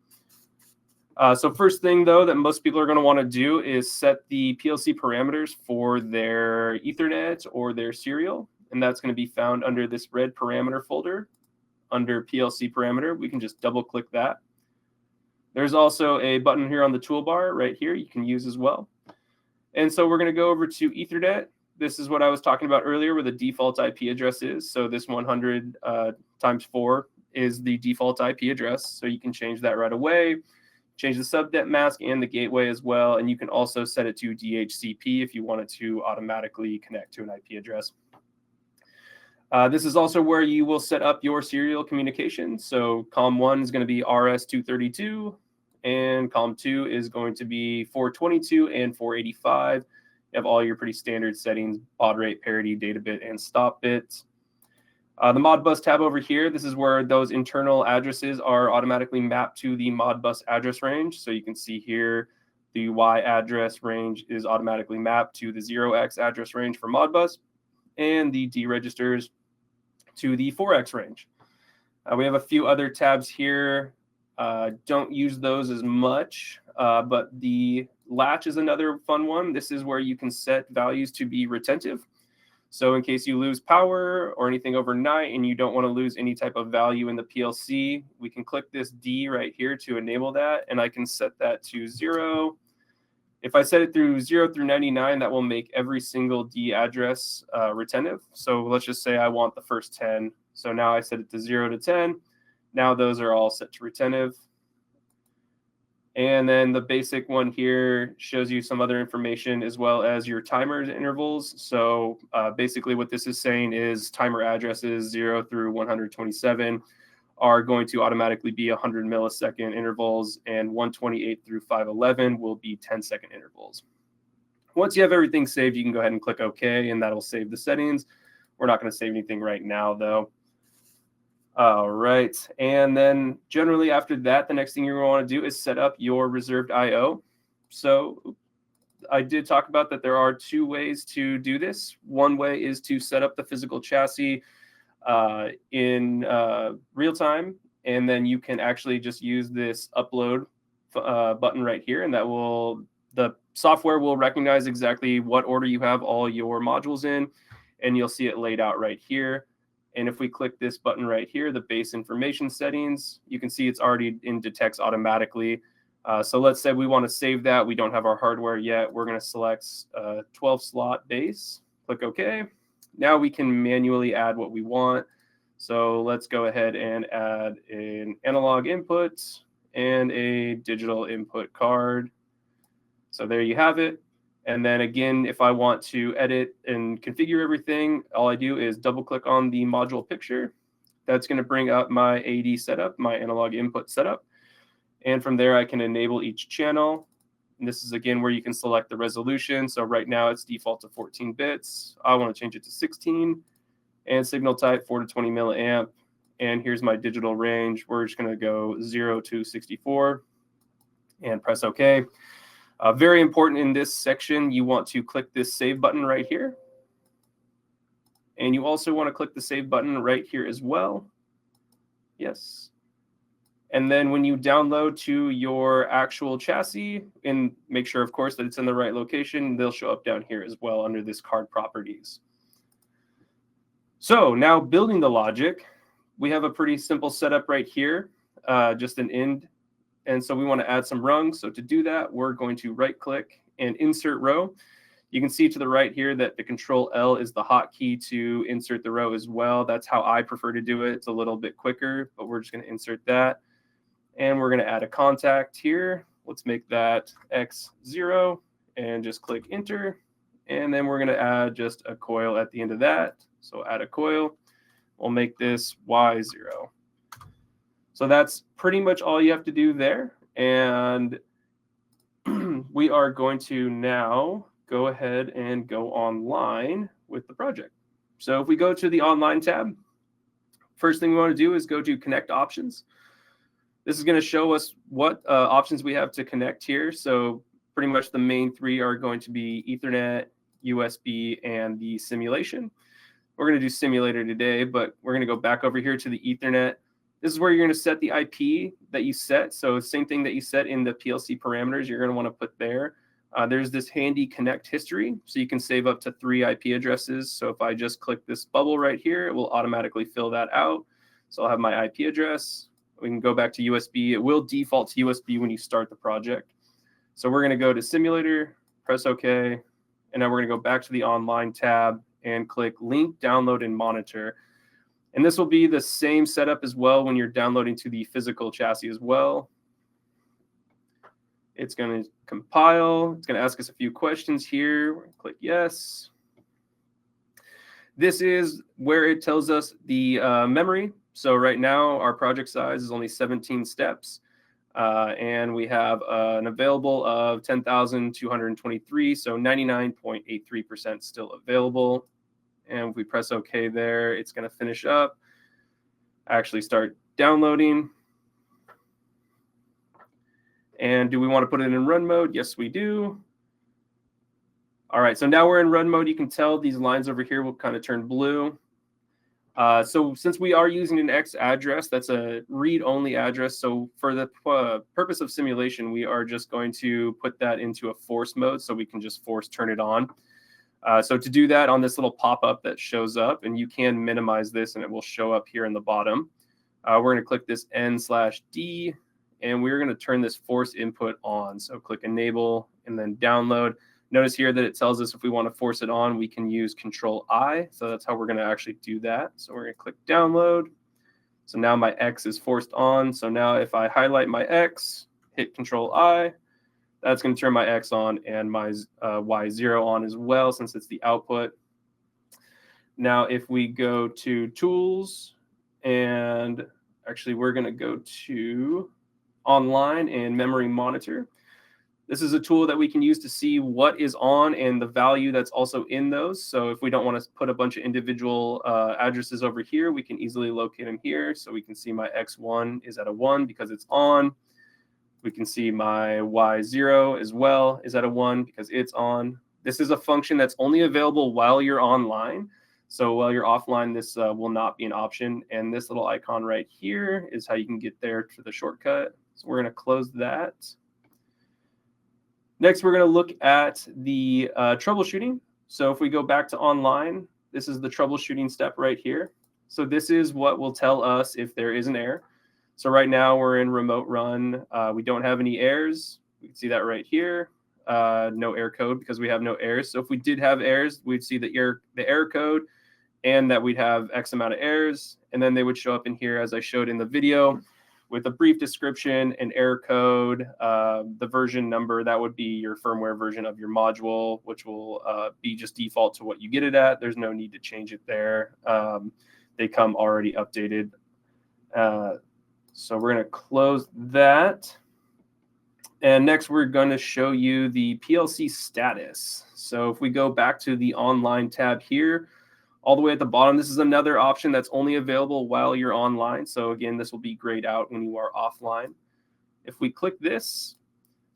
So first thing, though, that most people are going to want to do is set the PLC parameters for their Ethernet or their serial. And that's going to be found under this red parameter folder under PLC parameter. We can just double click that. There's also a button here on the toolbar right here you can use as well. And so we're going to go over to Ethernet. This is what I was talking about earlier where the default IP address is. So this 100 times 4 is the default IP address. So you can change that right away. Change the subnet mask and the gateway as well. And you can also set it to DHCP if you want it to automatically connect to an IP address. This is also where you will set up your serial communication. So COM1 is going to be RS-232, and COM2 is going to be 422 and 485. You have all your pretty standard settings, baud rate, parity, data bit, and stop bit. The Modbus tab over here, this is where those internal addresses are automatically mapped to the Modbus address range. So you can see here the Y address range is automatically mapped to the 0x address range for Modbus, and the D registers to the 4x range. We have a few other tabs here. Don't use those as much, but the latch is another fun one. This is where you can set values to be retentive. So in case you lose power or anything overnight and you don't want to lose any type of value in the PLC, we can click this D right here to enable that, and I can set that to 0. If I set it through 0 through 99, that will make every single D address retentive. So let's just say I want the first 10. So now I set it to 0 to 10. Now those are all set to retentive. And then the basic one here shows you some other information as well as your timer intervals. So basically what this is saying is timer addresses 0 through 127 are going to automatically be 100 millisecond intervals, and 128 through 511 will be 10-second intervals. Once you have everything saved, you can go ahead and click OK, and that'll save the settings. We're not going to save anything right now, though. All right, and then generally after that, the next thing you're going to want to do is set up your reserved I/O. So I did talk about that there are 2 ways to do this. One way is to set up the physical chassis in real time, and then you can actually just use this upload button right here, and the software will recognize exactly what order you have all your modules in, and you'll see it laid out right here. And if we click this button right here, the base information settings, you can see it's already in detects automatically. So let's say we want to save that. We don't have our hardware yet. We're going to select 12 slot base, click OK. Now we can manually add what we want. So let's go ahead and add an analog input and a digital input card. So there you have it. And then again, if I want to edit and configure everything, all I do is double click on the module picture. That's going to bring up my AD setup, my analog input setup. And from there, I can enable each channel. And this is, again, where you can select the resolution. So right now, it's default to 14 bits. I want to change it to 16. And signal type 4 to 20 milliamp. And here's my digital range. We're just going to go 0 to 64 and press OK. Very important in this section, you want to click this save button right here. And you also want to click the save button right here as well. Yes. And then when you download to your actual chassis, and make sure, of course, that it's in the right location, they'll show up down here as well under this card properties. So now building the logic, we have a pretty simple setup right here, just an end. And so we want to add some rungs. So to do that, we're going to right click and insert row. You can see to the right here that the Control L is the hotkey to insert the row as well. That's how I prefer to do it. It's a little bit quicker, but we're just going to insert that. And we're going to add a contact here. Let's make that X0 and just click enter. And then we're going to add just a coil at the end of that. So add a coil. We'll make this Y0. So that's pretty much all you have to do there. And we are going to now go ahead and go online with the project. So if we go to the online tab, first thing we want to do is go to connect options. This is going to show us what options we have to connect here. So pretty much the main three are going to be Ethernet, USB, and the simulation. We're going to do simulator today, but we're going to go back over here to the Ethernet. This is where you're going to set the IP that you set. So same thing that you set in the PLC parameters, you're going to want to put there. There's this handy connect history, so you can save up to 3 IP addresses. So if I just click this bubble right here, it will automatically fill that out. So I'll have my IP address. We can go back to USB. It will default to USB when you start the project. So we're going to go to simulator, press OK, and now we're going to go back to the online tab and click link, download, and monitor. And this will be the same setup as well when you're downloading to the physical chassis as well. It's going to compile. It's going to ask us a few questions here. We're going to click yes. This is where it tells us the memory. So right now, our project size is only 17 steps. And we have an available of 10,223, so 99.83% still available. And if we press OK there, it's going to finish up, actually start downloading. And do we want to put it in run mode? Yes, we do. All right, so now we're in run mode. You can tell these lines over here will kind of turn blue. So since we are using an X address, that's a read-only address. So for the purpose of simulation, we are just going to put that into a force mode so we can just force turn it on. So to do that on this little pop-up that shows up, and you can minimize this and it will show up here in the bottom. We're going to click this N/D, and we're going to turn this force input on. So click enable and then download. Notice here that it tells us if we want to force it on, we can use Control-I. So that's how we're going to actually do that. So we're going to click download. So now my X is forced on. So now if I highlight my X, hit Control-I, that's going to turn my X on and my Y0 on as well, since it's the output. Now if we go to Tools, and actually we're going to go to Online and Memory Monitor. This is a tool that we can use to see what is on and the value that's also in those. So if we don't want to put a bunch of individual addresses over here, we can easily locate them here. So we can see my X1 is at a 1 because it's on. We can see my Y0 as well is at a 1 because it's on. This is a function that's only available while you're online. So while you're offline, this will not be an option. And this little icon right here is how you can get there to the shortcut. So we're going to close that. Next, we're going to look at the troubleshooting. So if we go back to online, this is the troubleshooting step right here. So this is what will tell us if there is an error. So right now we're in remote run. We don't have any errors. We can see that right here. No error code because we have no errors. So if we did have errors, we'd see the error code and that we'd have X amount of errors. And then they would show up in here as I showed in the video with a brief description, an error code, the version number. That would be your firmware version of your module, which will be just default to what you get it at. There's no need to change it there. They come already updated. So we're going to close that. And next, we're going to show you the PLC status. So if we go back to the online tab here, all the way at the bottom, this is another option that's only available while you're online. So again, this will be grayed out when you are offline. If we click this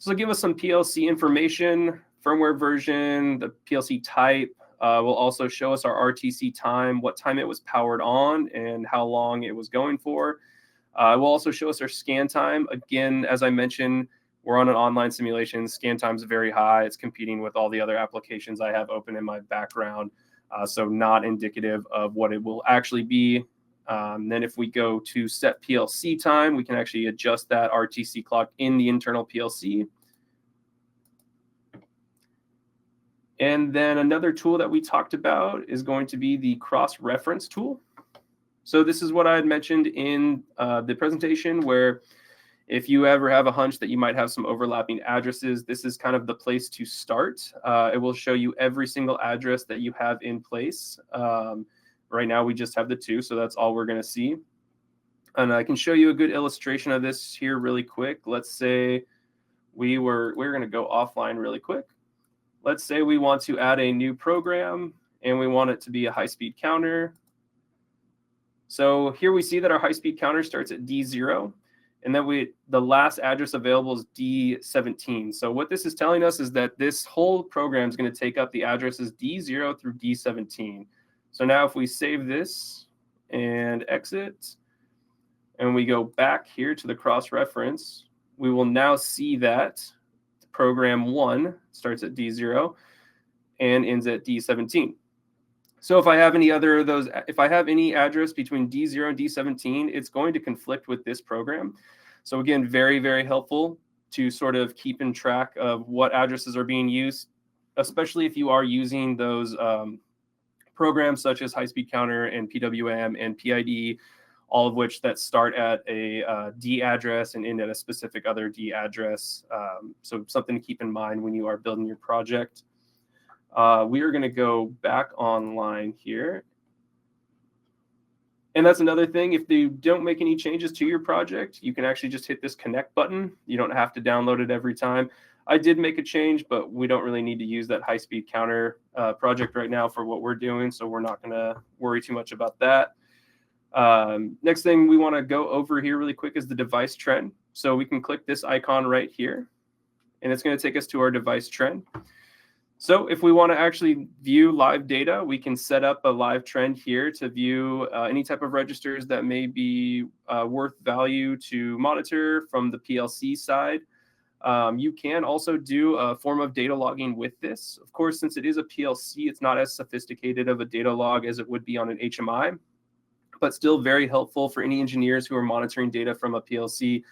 will give us some PLC information, firmware version, the PLC type. Will also show us our RTC time, what time it was powered on, and how long it was going for. It will also show us our scan time. Again, as I mentioned, we're on an online simulation. Scan time is very high. It's competing with all the other applications I have open in my background. So not indicative of what it will actually be. Then if we go to set PLC time, we can actually adjust that RTC clock in the internal PLC. And then another tool that we talked about is going to be the cross-reference tool. So this is what I had mentioned in the presentation, where if you ever have a hunch that you might have some overlapping addresses, this is kind of the place to start. It will show you every single address that you have in place. Right now, we just have the 2, so that's all we're going to see. And I can show you a good illustration of this here really quick. Let's say we're going to go offline really quick. Let's say we want to add a new program, and we want it to be a high-speed counter. So here we see that our high-speed counter starts at D0. And then the last address available is D17. So what this is telling us is that this whole program is going to take up the addresses D0 through D17. So now if we save this and exit, and we go back here to the cross-reference, we will now see that program 1 starts at D0 and ends at D17. So if I have any other of those, if I have any address between D0 and D17, it's going to conflict with this program. So again, very, very helpful to sort of keep in track of what addresses are being used, especially if you are using those programs such as high-speed counter and PWM and PID, all of which that start at a D address and end at a specific other D address. So something to keep in mind when you are building your project. We are going to go back online here. And that's another thing. If you don't make any changes to your project, you can actually just hit this connect button. You don't have to download it every time. I did make a change, but we don't really need to use that high-speed counter project right now for what we're doing. So we're not going to worry too much about that. Next thing we want to go over here really quick is the device trend. So we can click this icon right here, and it's going to take us to our device trend. So if we want to actually view live data, we can set up a live trend here to view any type of registers that may be worth value to monitor from the PLC side. You can also do a form of data logging with this. Of course, since it is a PLC, it's not as sophisticated of a data log as it would be on an HMI, but still very helpful for any engineers who are monitoring data from a PLC.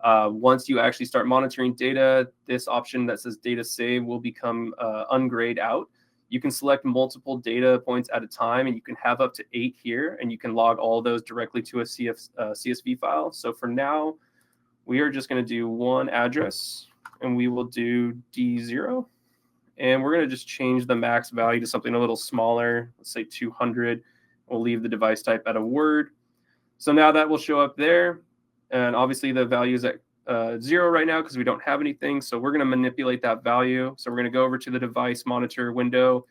Once you actually start monitoring data, this option that says data save will become ungrayed out. You can select multiple data points at a time, and you can have up to 8 here, and you can log all those directly to a CSV file. So for now, we are just going to do one address, and we will do D0. And we're going to just change the max value to something a little smaller, let's say 200. We'll leave the device type at a word. So now that will show up there. And obviously the value is at 0 right now because we don't have anything. So we're going to manipulate that value. So we're going to go over to the device monitor window,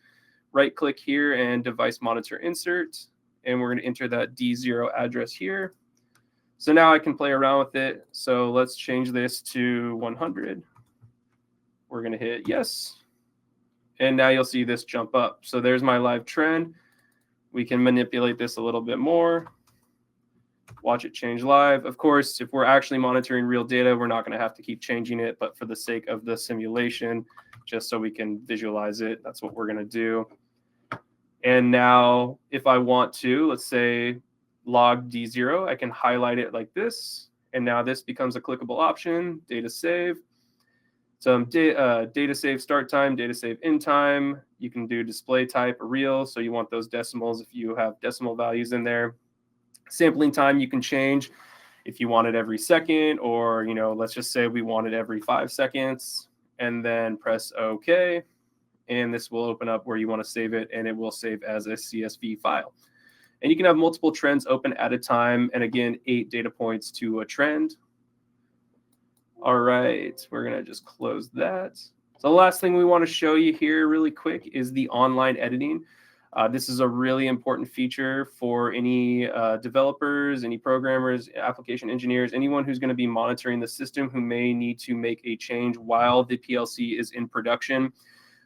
right click here and device monitor insert. And we're going to enter that D0 address here. So now I can play around with it. So let's change this to 100. We're going to hit yes. And now you'll see this jump up. So there's my live trend. We can manipulate this a little bit more. watch it change live. Of course, if we're actually monitoring real data, we're not going to have to keep changing it, but for the sake of the simulation, just so we can visualize it, that's what we're going to do. And now if I want to, let's say log D0, I can highlight it like this. And now this becomes a clickable option, data save. Some data save start time, data save end time. You can do display type or real. So you want those decimals if you have decimal values in there. Sampling time you can change if you want it every second, or let's just say we want it every 5 seconds, and then press OK. And this will open up where you want to save it, and it will save as a CSV file. And you can have multiple trends open at a time, and again, 8 data points to a trend. All right, we're going to just close that. So the last thing we want to show you here really quick is the online editing. This is a really important feature for any developers, any programmers, application engineers, anyone who's going to be monitoring the system who may need to make a change while the PLC is in production.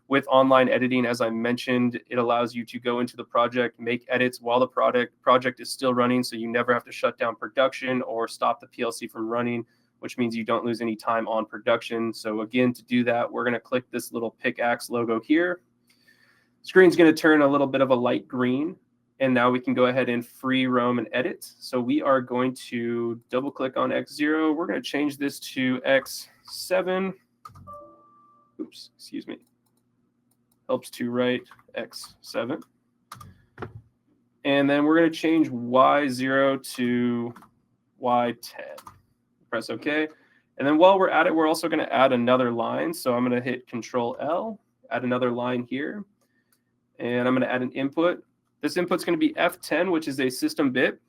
With online editing, as I mentioned, it allows you to go into the project, make edits while the project is still running, so you never have to shut down production or stop the PLC from running, which means you don't lose any time on production. So again, to do that, we're going to click this little pickaxe logo here. Screen's going to turn a little bit of a light green, and now we can go ahead and free roam and edit. So we are going to double click on X0. We're going to change this to X7. Oops, excuse me. Helps to write X7. And then we're going to change Y0 to Y10. Press OK. And then while we're at it, we're also going to add another line. So I'm going to hit Control L, add another line here. And I'm going to add an input. This input's going to be F10, which is a system bit.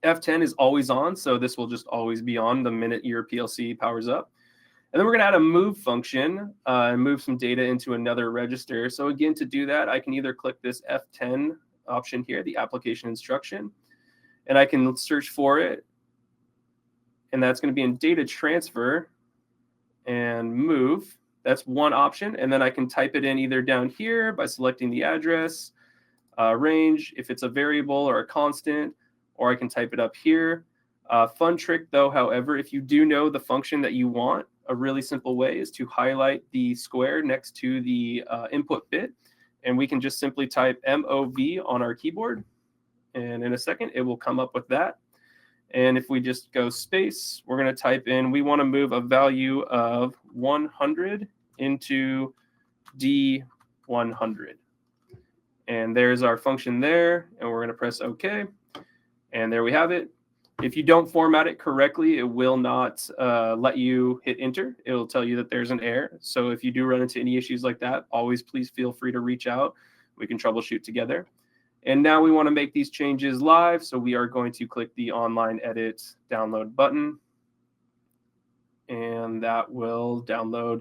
F10 is always on, so this will just always be on the minute your PLC powers up. And then we're going to add a move function and move some data into another register. So again, to do that, I can either click this F10 option here, the application instruction, and I can search for it. And that's going to be in data transfer and move. That's one option. And then I can type it in either down here by selecting the address, range, if it's a variable or a constant, or I can type it up here. Fun trick though, however, if you do know the function that you want, a really simple way is to highlight the square next to the input bit, and we can just simply type MOV on our keyboard, and in a second it will come up with that. And if we just go space, we're going to type in, we want to move a value of 100 into D100. And there's our function there, and we're going to press OK. And there we have it. If you don't format it correctly, it will not let you hit enter. It will tell you that there's an error. So if you do run into any issues like that, always please feel free to reach out. We can troubleshoot together. And now we want to make these changes live. So we are going to click the online edit download button. And that will download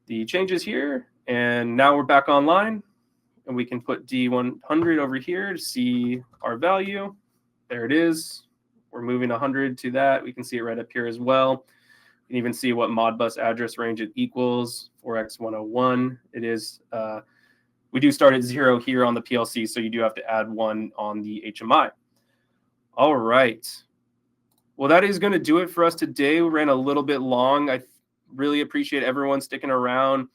the changes here. And now we're back online. And we can put D100 over here to see our value. There it is. We're moving 100 to that. We can see it right up here as well. You can even see what Modbus address range it equals, 4x101. It is, we do start at 0 here on the PLC, so you do have to add 1 on the HMI. All right. Well, that is going to do it for us today. We ran a little bit long. I really appreciate everyone sticking around.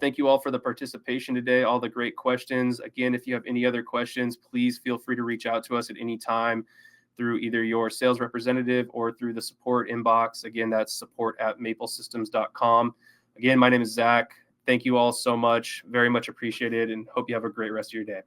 Thank you all for the participation today, all the great questions. Again, if you have any other questions, please feel free to reach out to us at any time through either your sales representative or through the support inbox. Again, that's support@maplesystems.com. Again, my name is Zach. Thank you all so much. Very much appreciated, and hope you have a great rest of your day.